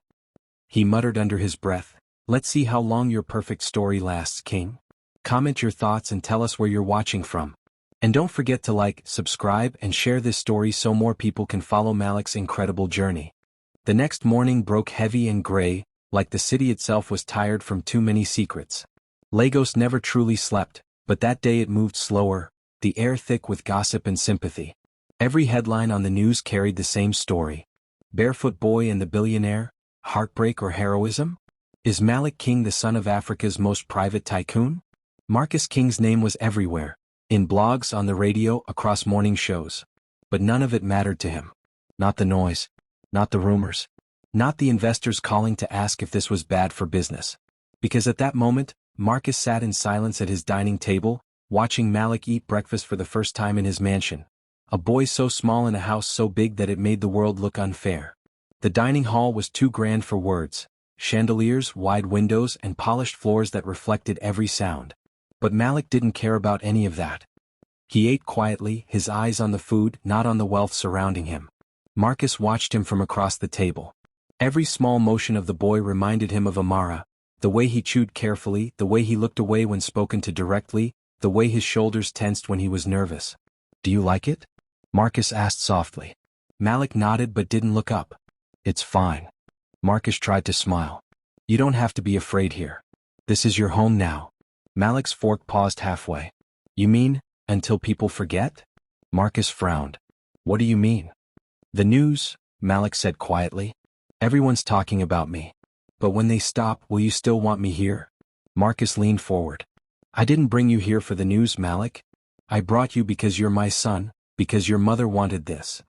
He muttered under his breath, "Let's see how long your perfect story lasts, King." Comment your thoughts and tell us where you're watching from. And don't forget to like, subscribe, and share this story so more people can follow Malik's incredible journey. The next morning broke heavy and gray, like the city itself was tired from too many secrets. Lagos never truly slept, but that day it moved slower, the air thick with gossip and sympathy. Every headline on the news carried the same story. Barefoot boy and the billionaire, Heartbreak or heroism? Is Malik King the son of Africa's most private tycoon? Marcus King's name was everywhere, in blogs, on the radio, across morning shows. But none of it mattered to him. Not the noise. Not the rumors. Not the investors calling to ask if this was bad for business. Because at that moment, Marcus sat in silence at his dining table, watching Malik eat breakfast for the first time in his mansion. A boy so small in a house so big that it made the world look unfair. The dining hall was too grand for words. Chandeliers, wide windows, and polished floors that reflected every sound. But Malik didn't care about any of that. He ate quietly, his eyes on the food, not on the wealth surrounding him. Marcus watched him from across the table. Every small motion of the boy reminded him of Amara, the way he chewed carefully, the way he looked away when spoken to directly, the way his shoulders tensed when he was nervous. "Do you like it?" Marcus asked softly. Malik nodded but didn't look up. "It's fine." Marcus tried to smile. "You don't have to be afraid here. This is your home now." Malik's fork paused halfway. "You mean, until people forget?" Marcus frowned. "What do you mean?" "The news," Malik said quietly. "Everyone's talking about me. But when they stop, will you still want me here?" Marcus leaned forward. "I didn't bring you here for the news, Malik. I brought you because you're my son, because your mother wanted this."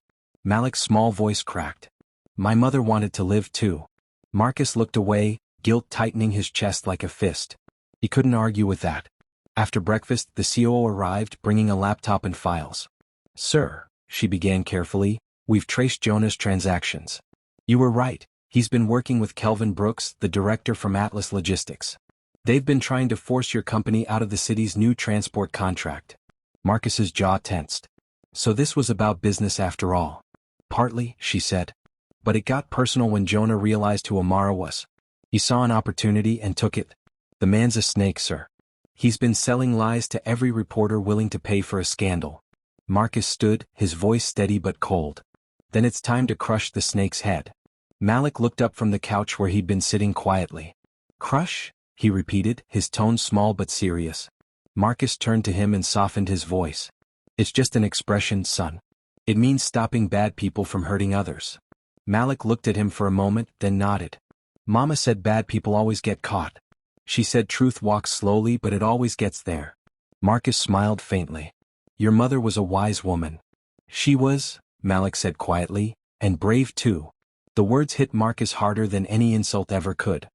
Malik's small voice cracked. "My mother wanted to live too." Marcus looked away, guilt tightening his chest like a fist. He couldn't argue with that. After breakfast, the COO arrived, bringing a laptop and files. "Sir," she began carefully, "we've traced Jonah's transactions. You were right, he's been working with Kelvin Brooks, the director from Atlas Logistics. They've been trying to force your company out of the city's new transport contract." Marcus's jaw tensed. "So this was about business after all." "Partly," she said. "But it got personal when Jonah realized who Amara was. He saw an opportunity and took it. The man's a snake, sir. He's been selling lies to every reporter willing to pay for a scandal." Marcus stood, his voice steady but cold. "Then it's time to crush the snake's head." Malik looked up from the couch where he'd been sitting quietly. "Crush?" he repeated, his tone small but serious. Marcus turned to him and softened his voice. "It's just an expression, son. It means stopping bad people from hurting others." Malik looked at him for a moment, then nodded. "Mama said bad people always get caught. She said truth walks slowly but it always gets there." Marcus smiled faintly. "Your mother was a wise woman." "She was," Malik said quietly, "and brave too." The words hit Marcus harder than any insult ever could.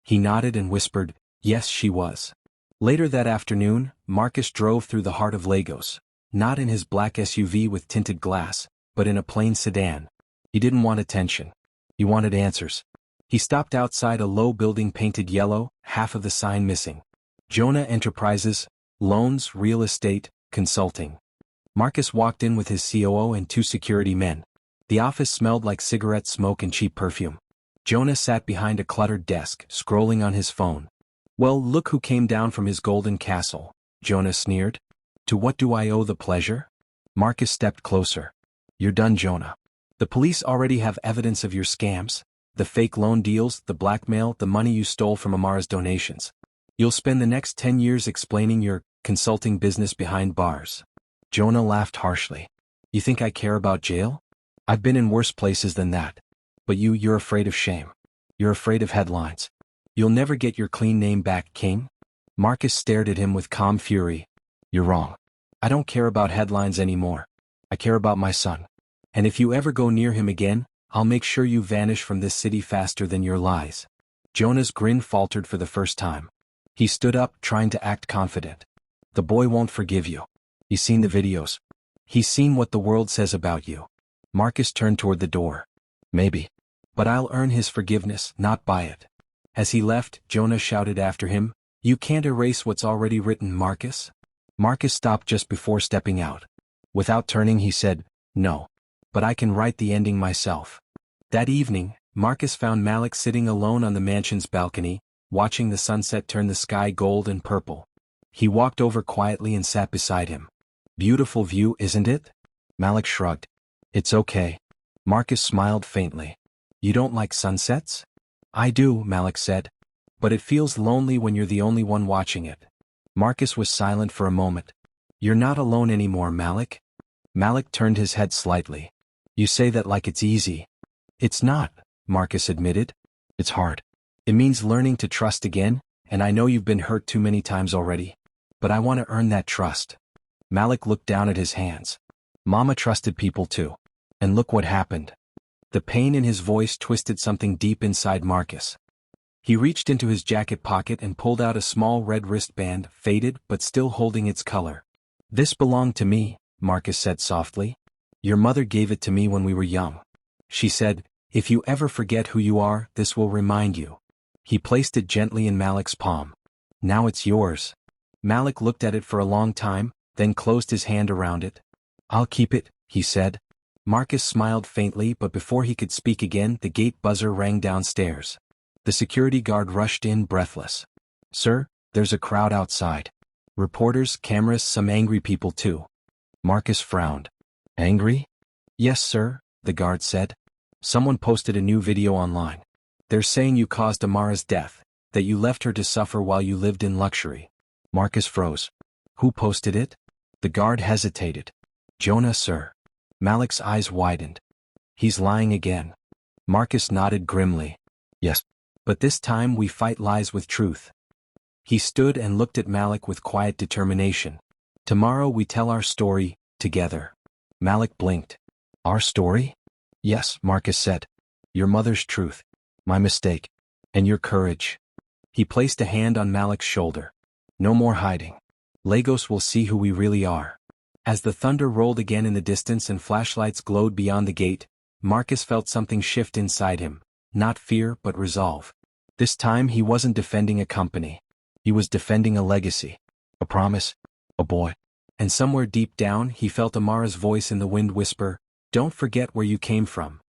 He nodded and whispered, "Yes, she was." Later that afternoon, Marcus drove through the heart of Lagos, not in his black SUV with tinted glass, but in a plain sedan. He didn't want attention. He wanted answers. He stopped outside a low building painted yellow, half of the sign missing. Jonah Enterprises, Loans, Real Estate, Consulting. Marcus walked in with his COO and 2 security men. The office smelled like cigarette smoke and cheap perfume. Jonah sat behind a cluttered desk, scrolling on his phone. "Well, look who came down from his golden castle," Jonah sneered. "To what do I owe the pleasure?" Marcus stepped closer. "You're done, Jonah. The police already have evidence of your scams. The fake loan deals, the blackmail, the money you stole from Amara's donations. You'll spend the next 10 years explaining your consulting business behind bars." Jonah laughed harshly. "You think I care about jail? I've been in worse places than that. But you're afraid of shame. You're afraid of headlines. You'll never get your clean name back, King." Marcus stared at him with calm fury. "You're wrong. I don't care about headlines anymore. I care about my son. And if you ever go near him again, I'll make sure you vanish from this city faster than your lies." Jonah's grin faltered for the first time. He stood up, trying to act confident. "The boy won't forgive you. He's seen the videos. He's seen what the world says about you." Marcus turned toward the door. "Maybe. But I'll earn his forgiveness, not buy it." As he left, Jonah shouted after him, "You can't erase what's already written, Marcus." Marcus stopped just before stepping out. Without turning, he said, "No. But I can write the ending myself." That evening, Marcus found Malik sitting alone on the mansion's balcony, watching the sunset turn the sky gold and purple. He walked over quietly and sat beside him. "Beautiful view, isn't it?" Malik shrugged. "It's okay." Marcus smiled faintly. "You don't like sunsets?" "I do," Malik said. "But it feels lonely when you're the only one watching it." Marcus was silent for a moment. "You're not alone anymore, Malik." Malik turned his head slightly. "You say that like it's easy." "It's not," Marcus admitted. It's hard. It means learning to trust again, and I know you've been hurt too many times already. But I want to earn that trust. Malik looked down at his hands. Mama trusted people too. And look what happened. The pain in his voice twisted something deep inside Marcus. He reached into his jacket pocket and pulled out a small red wristband, faded but still holding its color. This belonged to me, Marcus said softly. Your mother gave it to me when we were young. She said, if you ever forget who you are, this will remind you. He placed it gently in Malik's palm. Now it's yours. Malik looked at it for a long time, then closed his hand around it. I'll keep it, he said. Marcus smiled faintly, but before he could speak again, the gate buzzer rang downstairs. The security guard rushed in breathless. Sir, there's a crowd outside. Reporters, cameras, some angry people too. Marcus frowned. Angry? Yes, sir, the guard said. Someone posted a new video online. They're saying you caused Amara's death, that you left her to suffer while you lived in luxury. Marcus froze. Who posted it? The guard hesitated. Jonah, sir. Malik's eyes widened. He's lying again. Marcus nodded grimly. Yes. But this time we fight lies with truth. He stood and looked at Malik with quiet determination. Tomorrow we tell our story, together. Malik blinked. Our story? Yes, Marcus said. Your mother's truth. My mistake. And your courage. He placed a hand on Malik's shoulder. No more hiding. Lagos will see who we really are. As the thunder rolled again in the distance and flashlights glowed beyond the gate, Marcus felt something shift inside him, not fear but resolve. This time he wasn't defending a company. He was defending a legacy. A promise. A boy. And somewhere deep down he felt Amara's voice in the wind whisper, don't forget where you came from.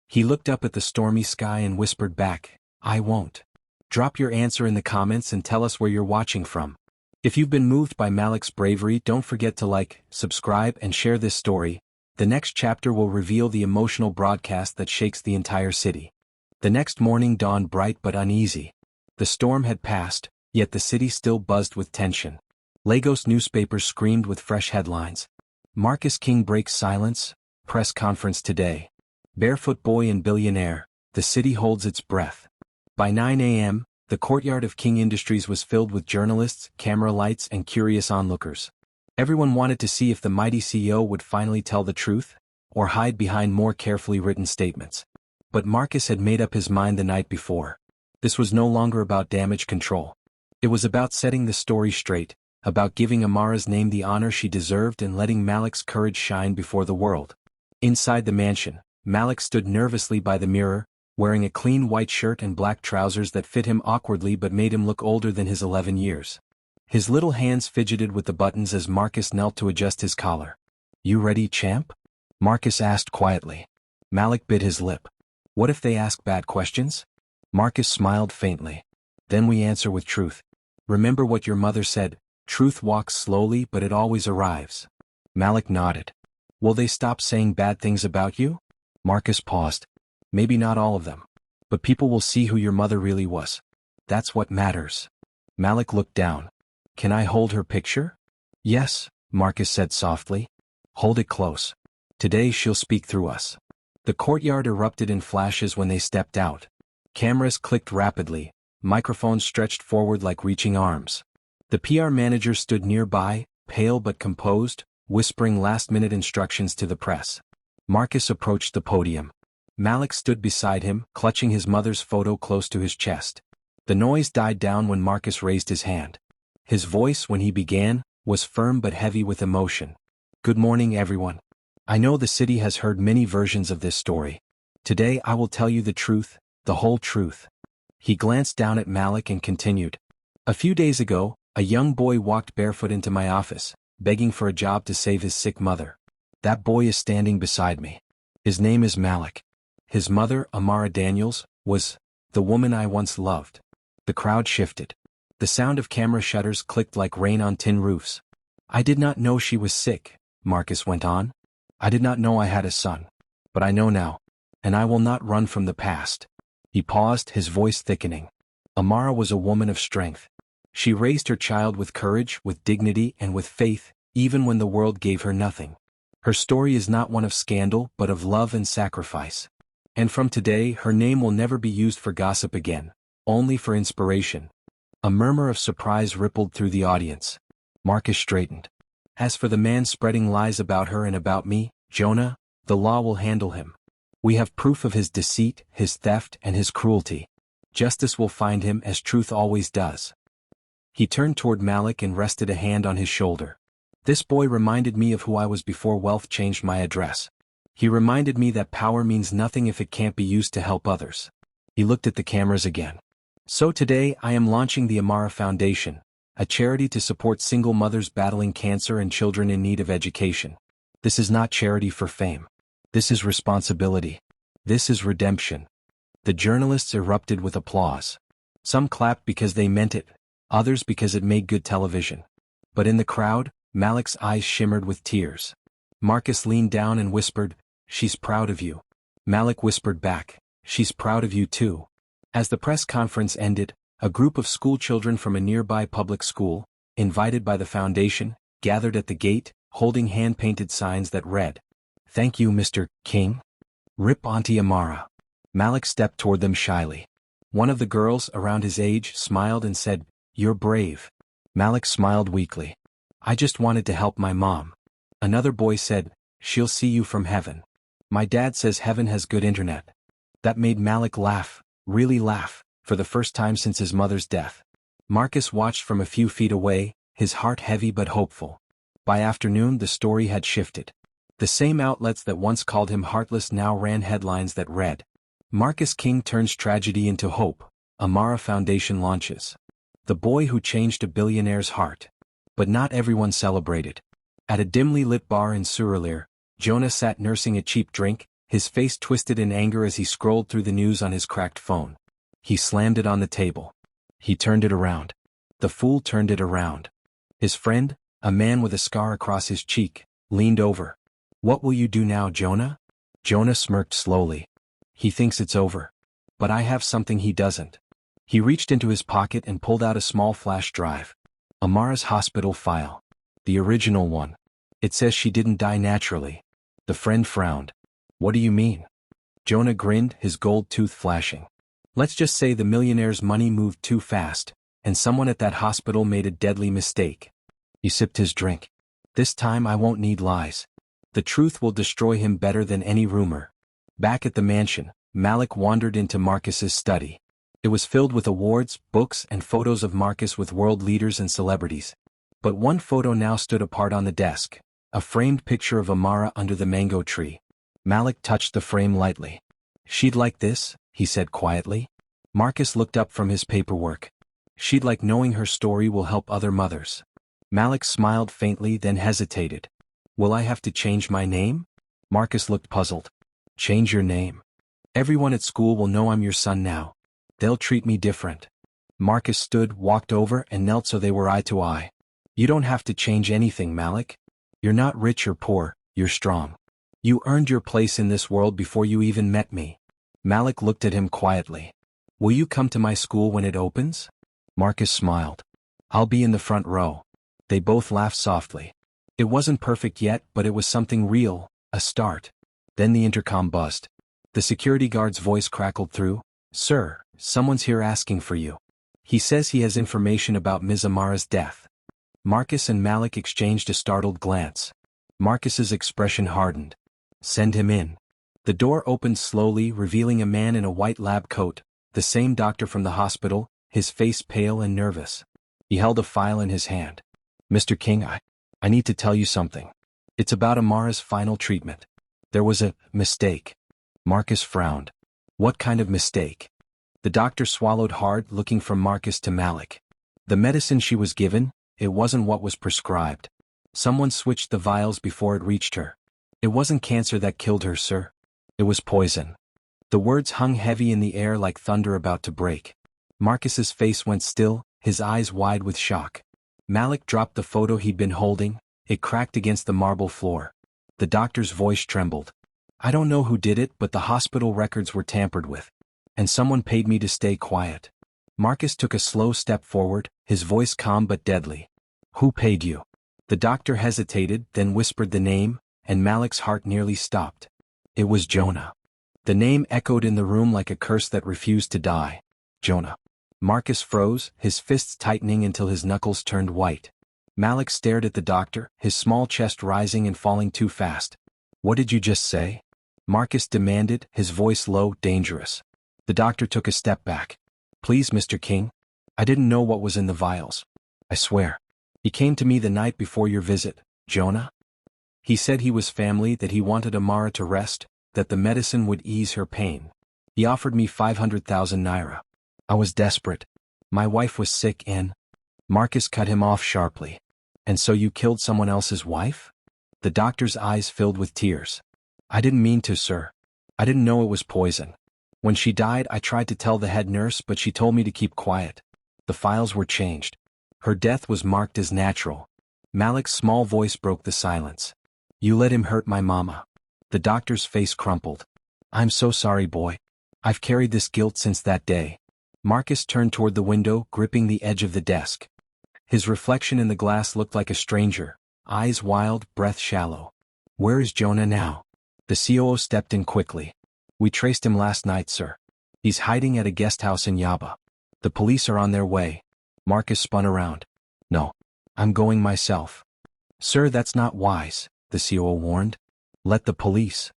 He looked up at the stormy sky and whispered back, I won't. Drop your answer in the comments and tell us where you're watching from. If you've been moved by Malik's bravery, don't forget to like, subscribe, and share this story. The next chapter will reveal the emotional broadcast that shakes the entire city. The next morning dawned bright but uneasy. The storm had passed, yet the city still buzzed with tension. Lagos newspapers screamed with fresh headlines. Marcus King breaks silence, press conference today. Barefoot boy and billionaire, the city holds its breath. By 9 a.m., the courtyard of King Industries was filled with journalists, camera lights, and curious onlookers. Everyone wanted to see if the mighty CEO would finally tell the truth, or hide behind more carefully written statements. But Marcus had made up his mind the night before. This was no longer about damage control. It was about setting the story straight, about giving Amara's name the honor she deserved and letting Malik's courage shine before the world. Inside the mansion, Malik stood nervously by the mirror, wearing a clean white shirt and black trousers that fit him awkwardly but made him look older than his 11 years. His little hands fidgeted with the buttons as Marcus knelt to adjust his collar. You ready, champ? Marcus asked quietly. Malik bit his lip. What if they ask bad questions? Marcus smiled faintly. Then we answer with truth. Remember what your mother said, truth walks slowly but it always arrives. Malik nodded. Will they stop saying bad things about you? Marcus paused. Maybe not all of them. But people will see who your mother really was. That's what matters. Malik looked down. Can I hold her picture? Yes, Marcus said softly. Hold it close. Today she'll speak through us. The courtyard erupted in flashes when they stepped out. Cameras clicked rapidly, microphones stretched forward like reaching arms. The PR manager stood nearby, pale but composed, whispering last-minute instructions to the press. Marcus approached the podium. Malik stood beside him, clutching his mother's photo close to his chest. The noise died down when Marcus raised his hand. His voice, when he began, was firm but heavy with emotion. Good morning, everyone. I know the city has heard many versions of this story. Today I will tell you the truth, the whole truth. He glanced down at Malik and continued. A few days ago, a young boy walked barefoot into my office, begging for a job to save his sick mother. That boy is standing beside me. His name is Malik. His mother, Amara Daniels, was the woman I once loved. The crowd shifted. The sound of camera shutters clicked like rain on tin roofs. I did not know she was sick, Marcus went on. I did not know I had a son. But I know now. And I will not run from the past. He paused, his voice thickening. Amara was a woman of strength. She raised her child with courage, with dignity, and with faith, even when the world gave her nothing. Her story is not one of scandal but of love and sacrifice. And from today her name will never be used for gossip again, only for inspiration. A murmur of surprise rippled through the audience. Marcus straightened. As for the man spreading lies about her and about me, Jonah, the law will handle him. We have proof of his deceit, his theft, and his cruelty. Justice will find him as truth always does. He turned toward Malik and rested a hand on his shoulder. This boy reminded me of who I was before wealth changed my address. He reminded me that power means nothing if it can't be used to help others. He looked at the cameras again. So today I am launching the Amara Foundation, a charity to support single mothers battling cancer and children in need of education. This is not charity for fame. This is responsibility. This is redemption. The journalists erupted with applause. Some clapped because they meant it, others because it made good television. But in the crowd, Malik's eyes shimmered with tears. Marcus leaned down and whispered, "She's proud of you." Malik whispered back, "She's proud of you too." As the press conference ended, a group of schoolchildren from a nearby public school, invited by the foundation, gathered at the gate, holding hand-painted signs that read, "Thank you, Mr. King. Rip Auntie Amara." Malik stepped toward them shyly. One of the girls, around his age, smiled and said, "You're brave." Malik smiled weakly. "I just wanted to help my mom." Another boy said, "She'll see you from heaven. My dad says heaven has good internet." That made Malik laugh, really laugh, for the first time since his mother's death. Marcus watched from a few feet away, his heart heavy but hopeful. By afternoon the story had shifted. The same outlets that once called him heartless now ran headlines that read, "Marcus King turns tragedy into hope, Amara Foundation launches." The boy who changed a billionaire's heart. But not everyone celebrated. At a dimly lit bar in Surulere, Jonah sat nursing a cheap drink, his face twisted in anger as he scrolled through the news on his cracked phone. He slammed it on the table. He turned it around. The fool turned it around. His friend, a man with a scar across his cheek, leaned over. "What will you do now, Jonah?" Jonah smirked slowly. "He thinks it's over. But I have something he doesn't." He reached into his pocket and pulled out a small flash drive. Amara's hospital file. The original one. "It says she didn't die naturally." The friend frowned. "What do you mean?" Jonah grinned, his gold tooth flashing. "Let's just say the millionaire's money moved too fast, and someone at that hospital made a deadly mistake." He sipped his drink. "This time I won't need lies. The truth will destroy him better than any rumor." Back at the mansion, Malik wandered into Marcus's study. It was filled with awards, books, and photos of Marcus with world leaders and celebrities. But one photo now stood apart on the desk, a framed picture of Amara under the mango tree. Malik touched the frame lightly. "She'd like this," he said quietly. Marcus looked up from his paperwork. "She'd like knowing her story will help other mothers." Malik smiled faintly, then hesitated. "Will I have to change my name?" Marcus looked puzzled. "Change your name? Everyone at school will know I'm your son now. They'll treat me different." Marcus stood, walked over, and knelt so they were eye to eye. "You don't have to change anything, Malik. You're not rich or poor, you're strong. You earned your place in this world before you even met me." Malik looked at him quietly. "Will you come to my school when it opens?" Marcus smiled. "I'll be in the front row." They both laughed softly. It wasn't perfect yet, but it was something real, a start. Then the intercom buzzed. The security guard's voice crackled through. "Sir, someone's here asking for you. He says he has information about Ms. Amara's death." Marcus and Malik exchanged a startled glance. Marcus's expression hardened. "Send him in." The door opened slowly, revealing a man in a white lab coat, the same doctor from the hospital, his face pale and nervous. He held a file in his hand. "Mr. King, I need to tell you something. It's about Amara's final treatment. There was a mistake." Marcus frowned. "What kind of mistake?" The doctor swallowed hard, looking from Marcus to Malik. "The medicine she was given, it wasn't what was prescribed. Someone switched the vials before it reached her. It wasn't cancer that killed her, sir. It was poison." The words hung heavy in the air like thunder about to break. Marcus's face went still, his eyes wide with shock. Malik dropped the photo he'd been holding, it cracked against the marble floor. The doctor's voice trembled. "I don't know who did it, but the hospital records were tampered with. And someone paid me to stay quiet." Marcus took a slow step forward, his voice calm but deadly. "Who paid you?" The doctor hesitated, then whispered the name, and Malik's heart nearly stopped. "It was Jonah." The name echoed in the room like a curse that refused to die. Jonah. Marcus froze, his fists tightening until his knuckles turned white. Malik stared at the doctor, his small chest rising and falling too fast. What did you just say? Marcus demanded, his voice low, dangerous. The doctor took a step back. Please, Mr. King. I didn't know what was in the vials. I swear. He came to me the night before your visit, Jonah. He said he was family, that he wanted Amara to rest, that the medicine would ease her pain. He offered me 500,000 naira. I was desperate. My wife was sick and... Marcus cut him off sharply. And so you killed someone else's wife? The doctor's eyes filled with tears. I didn't mean to, sir. I didn't know it was poison. When she died, I tried to tell the head nurse, but she told me to keep quiet. The files were changed. Her death was marked as natural. Malik's small voice broke the silence. You let him hurt my mama. The doctor's face crumpled. I'm so sorry, boy. I've carried this guilt since that day. Marcus turned toward the window, gripping the edge of the desk. His reflection in the glass looked like a stranger, eyes wild, breath shallow. Where is Jonah now? The COO stepped in quickly. We traced him last night, sir. He's hiding at a guest house in Yaba. The police are on their way. Marcus spun around. No. I'm going myself. Sir, that's not wise, the COO warned. Let the police.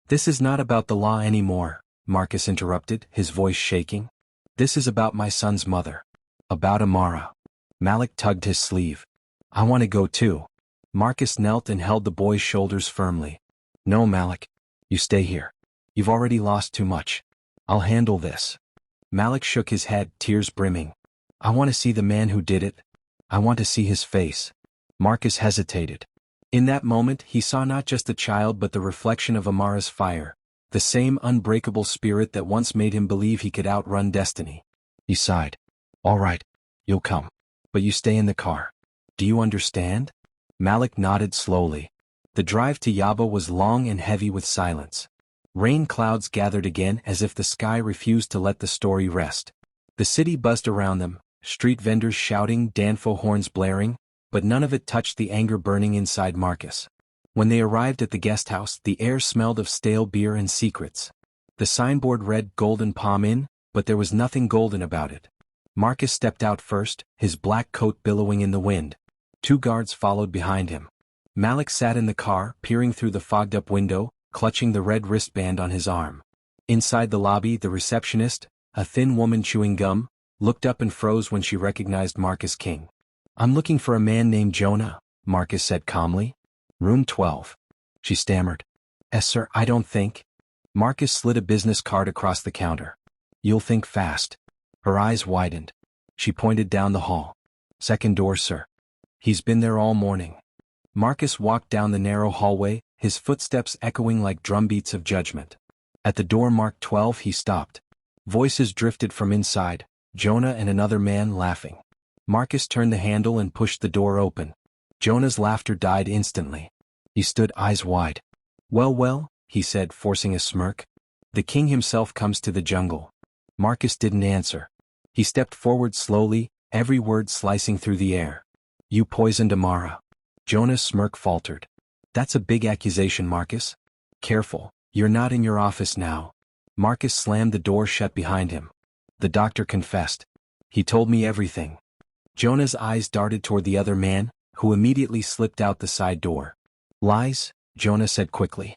This is not about the law anymore, Marcus interrupted, his voice shaking. This is about my son's mother. About Amara. Malik tugged his sleeve. I want to go too. Marcus knelt and held the boy's shoulders firmly. No, Malik. You stay here. You've already lost too much. I'll handle this. Malik shook his head, tears brimming. I want to see the man who did it. I want to see his face. Marcus hesitated. In that moment, he saw not just the child but the reflection of Amara's fire, the same unbreakable spirit that once made him believe he could outrun destiny. He sighed. All right, you'll come. But you stay in the car. Do you understand? Malik nodded slowly. The drive to Yaba was long and heavy with silence. Rain clouds gathered again as if the sky refused to let the story rest. The city buzzed around them, street vendors shouting, Danfo horns blaring, but none of it touched the anger burning inside Marcus. When they arrived at the guest house, the air smelled of stale beer and secrets. The signboard read Golden Palm Inn, but there was nothing golden about it. Marcus stepped out first, his black coat billowing in the wind. 2 guards followed behind him. Malik sat in the car, peering through the fogged-up window, clutching the red wristband on his arm. Inside the lobby, the receptionist, a thin woman chewing gum, looked up and froze when she recognized Marcus King. I'm looking for a man named Jonah, Marcus said calmly. Room 12. She stammered. Sir, I don't think. Marcus slid a business card across the counter. You'll think fast. Her eyes widened. She pointed down the hall. Second door, sir. He's been there all morning. Marcus walked down the narrow hallway, his footsteps echoing like drumbeats of judgment. At the door marked 12 he stopped. Voices drifted from inside, Jonah and another man laughing. Marcus turned the handle and pushed the door open. Jonah's laughter died instantly. He stood eyes wide. Well, he said, forcing a smirk. The king himself comes to the jungle. Marcus didn't answer. He stepped forward slowly, every word slicing through the air. You poisoned Amara. Jonah's smirk faltered. That's a big accusation, Marcus. Careful, you're not in your office now. Marcus slammed the door shut behind him. The doctor confessed. He told me everything. Jonah's eyes darted toward the other man, who immediately slipped out the side door. Lies, Jonah said quickly.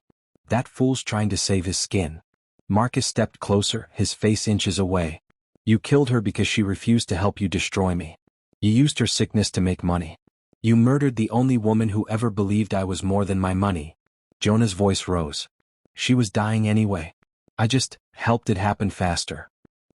That fool's trying to save his skin. Marcus stepped closer, his face inches away. You killed her because she refused to help you destroy me. You used her sickness to make money. You murdered the only woman who ever believed I was more than my money. Jonah's voice rose. She was dying anyway. I just helped it happen faster.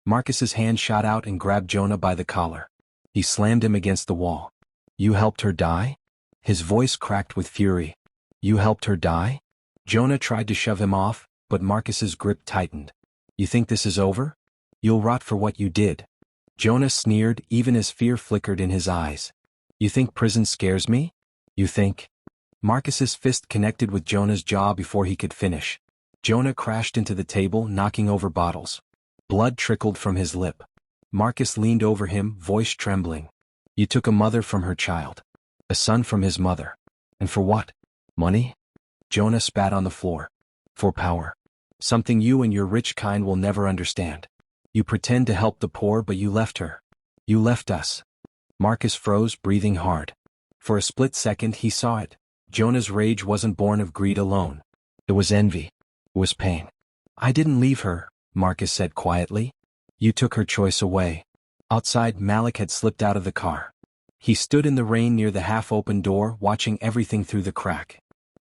Marcus's hand shot out and grabbed Jonah by the collar. He slammed him against the wall. You helped her die? His voice cracked with fury. You helped her die? Jonah tried to shove him off, but Marcus's grip tightened. You think this is over? You'll rot for what you did. Jonah sneered even as fear flickered in his eyes. You think prison scares me? You think? Marcus's fist connected with Jonah's jaw before he could finish. Jonah crashed into the table, knocking over bottles. Blood trickled from his lip. Marcus leaned over him, voice trembling. You took a mother from her child. A son from his mother. And for what? Money? Jonah spat on the floor. For power. Something you and your rich kind will never understand. You pretend to help the poor but you left her. You left us. Marcus froze, breathing hard. For a split second he saw it. Jonah's rage wasn't born of greed alone. It was envy. It was pain. I didn't leave her, Marcus said quietly. You took her choice away. Outside, Malik had slipped out of the car. He stood in the rain near the half-open door, watching everything through the crack.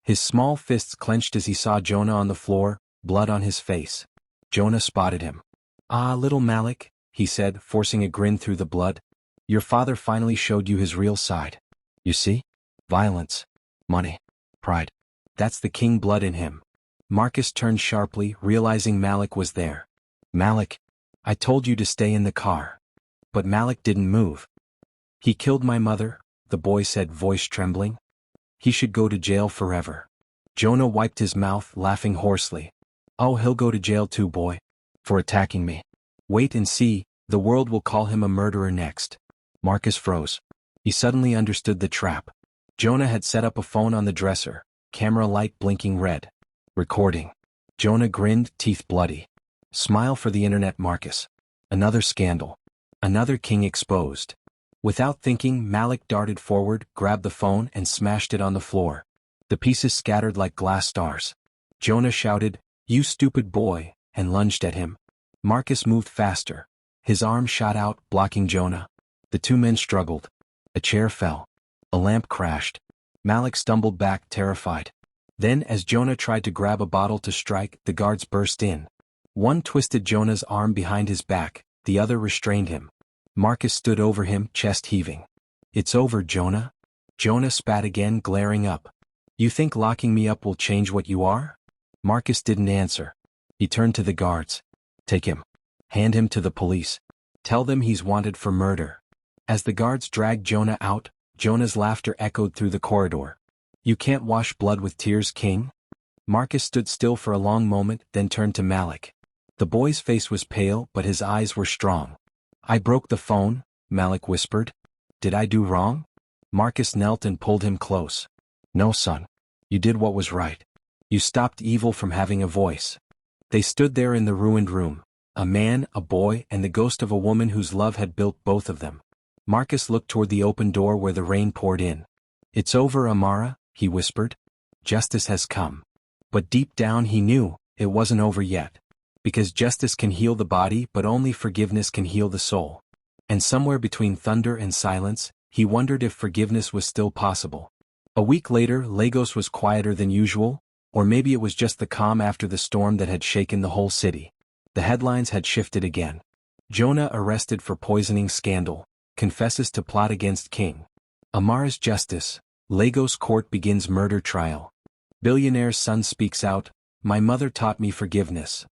His small fists clenched as he saw Jonah on the floor, blood on his face. Jonah spotted him. Ah, little Malik, he said, forcing a grin through the blood. Your father finally showed you his real side. You see? Violence. Money. Pride. That's the king blood in him. Marcus turned sharply, realizing Malik was there. Malik, I told you to stay in the car. But Malik didn't move. He killed my mother, the boy said, voice trembling. He should go to jail forever. Jonah wiped his mouth, laughing hoarsely. Oh, he'll go to jail too, boy. For attacking me. Wait and see, the world will call him a murderer next. Marcus froze. He suddenly understood the trap. Jonah had set up a phone on the dresser, camera light blinking red. Recording. Jonah grinned, teeth bloody. Smile for the internet, Marcus. Another scandal. Another king exposed. Without thinking, Malik darted forward, grabbed the phone and smashed it on the floor. The pieces scattered like glass stars. Jonah shouted, "You stupid boy," and lunged at him. Marcus moved faster. His arm shot out, blocking Jonah. The two men struggled. A chair fell. A lamp crashed. Malik stumbled back, terrified. Then, as Jonah tried to grab a bottle to strike, the guards burst in. One twisted Jonah's arm behind his back, the other restrained him. Marcus stood over him, chest heaving. It's over, Jonah. Jonah spat again, glaring up. You think locking me up will change what you are? Marcus didn't answer. He turned to the guards. Take him. Hand him to the police. Tell them he's wanted for murder. As the guards dragged Jonah out, Jonah's laughter echoed through the corridor. You can't wash blood with tears, King? Marcus stood still for a long moment, then turned to Malik. The boy's face was pale, but his eyes were strong. I broke the phone, Malik whispered. Did I do wrong? Marcus knelt and pulled him close. No, son. You did what was right. You stopped evil from having a voice. They stood there in the ruined room. A man, a boy, and the ghost of a woman whose love had built both of them. Marcus looked toward the open door where the rain poured in. It's over, Amara, he whispered. Justice has come. But deep down he knew, it wasn't over yet. Because justice can heal the body but only forgiveness can heal the soul. And somewhere between thunder and silence, he wondered if forgiveness was still possible. A week later, Lagos was quieter than usual, or maybe it was just the calm after the storm that had shaken the whole city. The headlines had shifted again. Jonah arrested for poisoning scandal, confesses to plot against king. Amara's justice, Lagos court begins murder trial. Billionaire's son speaks out, my mother taught me forgiveness.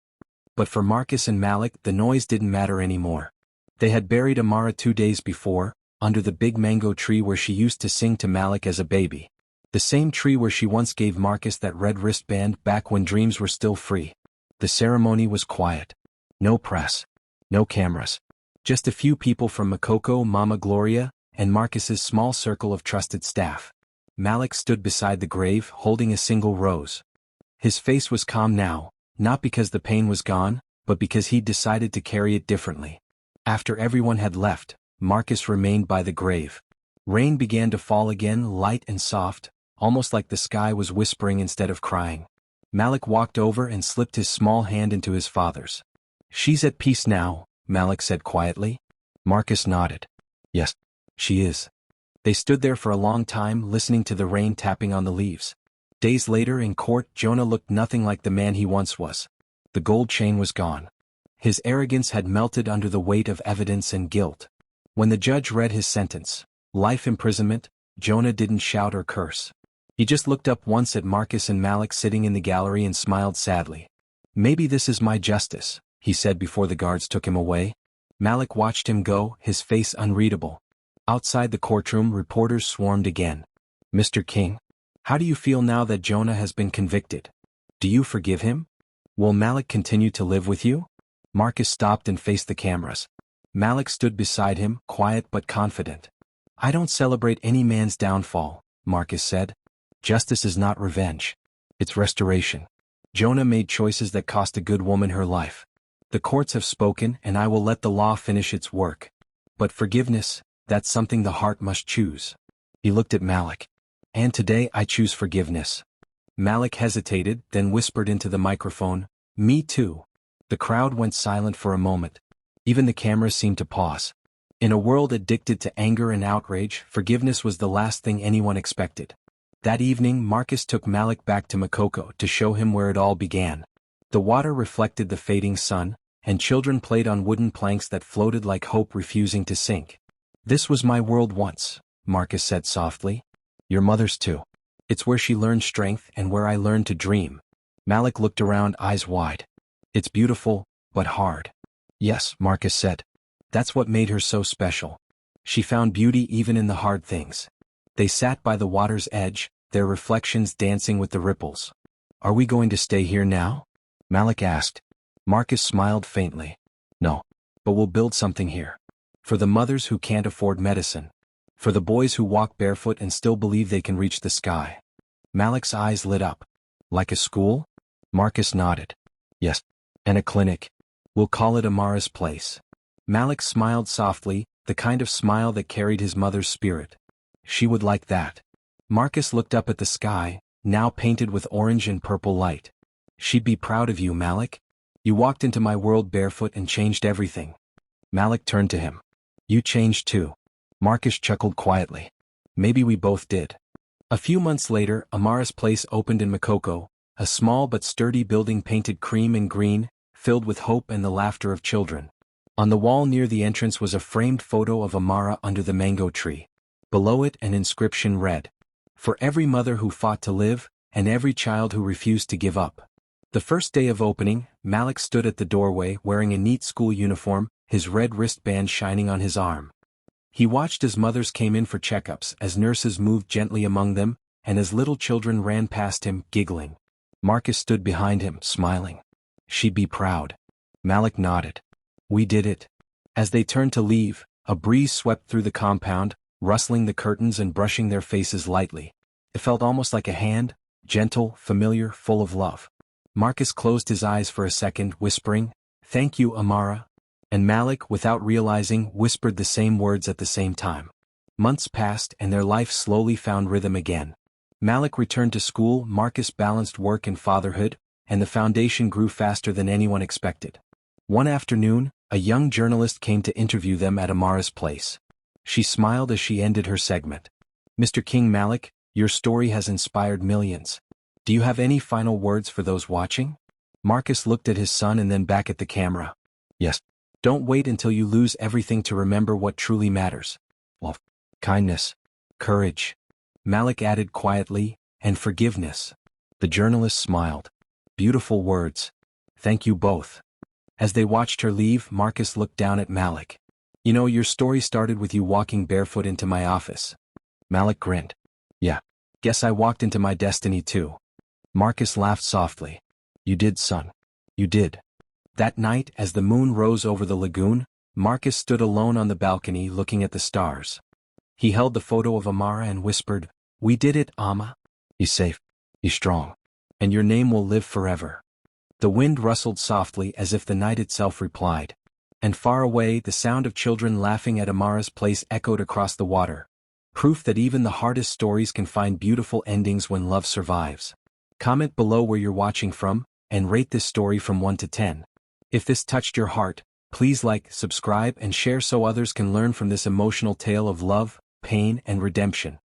But for Marcus and Malik, the noise didn't matter anymore. They had buried Amara 2 days before, under the big mango tree where she used to sing to Malik as a baby. The same tree where she once gave Marcus that red wristband back when dreams were still free. The ceremony was quiet. No press. No cameras. Just a few people from Makoko, Mama Gloria, and Marcus's small circle of trusted staff. Malik stood beside the grave, holding a single rose. His face was calm now, not because the pain was gone, but because he'd decided to carry it differently. After everyone had left, Marcus remained by the grave. Rain began to fall again, light and soft, almost like the sky was whispering instead of crying. Malik walked over and slipped his small hand into his father's. She's at peace now, Malik said quietly. Marcus nodded. Yes, she is. They stood there for a long time, listening to the rain tapping on the leaves. Days later in court, Jonah looked nothing like the man he once was. The gold chain was gone. His arrogance had melted under the weight of evidence and guilt. When the judge read his sentence, life imprisonment, Jonah didn't shout or curse. He just looked up once at Marcus and Malik sitting in the gallery and smiled sadly. Maybe this is my justice, he said before the guards took him away. Malik watched him go, his face unreadable. Outside the courtroom, reporters swarmed again. Mr. King, how do you feel now that Jonah has been convicted? Do you forgive him? Will Malik continue to live with you? Marcus stopped and faced the cameras. Malik stood beside him, quiet but confident. I don't celebrate any man's downfall, Marcus said. Justice is not revenge. It's restoration. Jonah made choices that cost a good woman her life. The courts have spoken and I will let the law finish its work. But forgiveness, that's something the heart must choose. He looked at Malik. And today I choose forgiveness. Malik hesitated, then whispered into the microphone, "Me too." The crowd went silent for a moment. Even the cameras seemed to pause. In a world addicted to anger and outrage, forgiveness was the last thing anyone expected. That evening Marcus took Malik back to Makoko to show him where it all began. The water reflected the fading sun, and children played on wooden planks that floated like hope refusing to sink. "This was my world once," Marcus said softly. "Your mother's too. It's where she learned strength and where I learned to dream." Malik looked around, eyes wide. "It's beautiful, but hard." "Yes," Marcus said. "That's what made her so special. She found beauty even in the hard things." They sat by the water's edge, their reflections dancing with the ripples. "Are we going to stay here now?" Malik asked. Marcus smiled faintly. "No. But we'll build something here. For the mothers who can't afford medicine. For the boys who walk barefoot and still believe they can reach the sky." Malik's eyes lit up. "Like a school?" Marcus nodded. "Yes. And a clinic. We'll call it Amara's place." Malik smiled softly, the kind of smile that carried his mother's spirit. "She would like that." Marcus looked up at the sky, now painted with orange and purple light. "She'd be proud of you, Malik. You walked into my world barefoot and changed everything." Malik turned to him. "You changed too." Marcus chuckled quietly. "Maybe we both did." A few months later, Amara's place opened in Makoko, a small but sturdy building painted cream and green, filled with hope and the laughter of children. On the wall near the entrance was a framed photo of Amara under the mango tree. Below it an inscription read, "For every mother who fought to live, and every child who refused to give up." The first day of opening, Malik stood at the doorway wearing a neat school uniform, his red wristband shining on his arm. He watched as mothers came in for checkups, as nurses moved gently among them, and as little children ran past him, giggling. Marcus stood behind him, smiling. "She'd be proud." Malik nodded. "We did it." As they turned to leave, a breeze swept through the compound, rustling the curtains and brushing their faces lightly. It felt almost like a hand, gentle, familiar, full of love. Marcus closed his eyes for a second, whispering, "Thank you, Amara." And Malik, without realizing, whispered the same words at the same time. Months passed and their life slowly found rhythm again. Malik returned to school, Marcus balanced work and fatherhood, and the foundation grew faster than anyone expected. One afternoon, a young journalist came to interview them at Amara's place. She smiled as she ended her segment. "Mr. King Malik, your story has inspired millions. Do you have any final words for those watching?" Marcus looked at his son and then back at the camera. "Yes. Don't wait until you lose everything to remember what truly matters. Love, kindness, courage." Malik added quietly, "and forgiveness." The journalist smiled. "Beautiful words. Thank you both." As they watched her leave, Marcus looked down at Malik. "You know, your story started with you walking barefoot into my office." Malik grinned. "Yeah. Guess I walked into my destiny too." Marcus laughed softly. "You did, son. You did." That night, as the moon rose over the lagoon, Marcus stood alone on the balcony looking at the stars. He held the photo of Amara and whispered, "We did it, Amma. He's safe. He's strong. And your name will live forever." The wind rustled softly as if the night itself replied. And far away, the sound of children laughing at Amara's place echoed across the water. Proof that even the hardest stories can find beautiful endings when love survives. Comment below where you're watching from, and rate this story from 1 to 10. If this touched your heart, please like, subscribe, and share so others can learn from this emotional tale of love, pain, and redemption.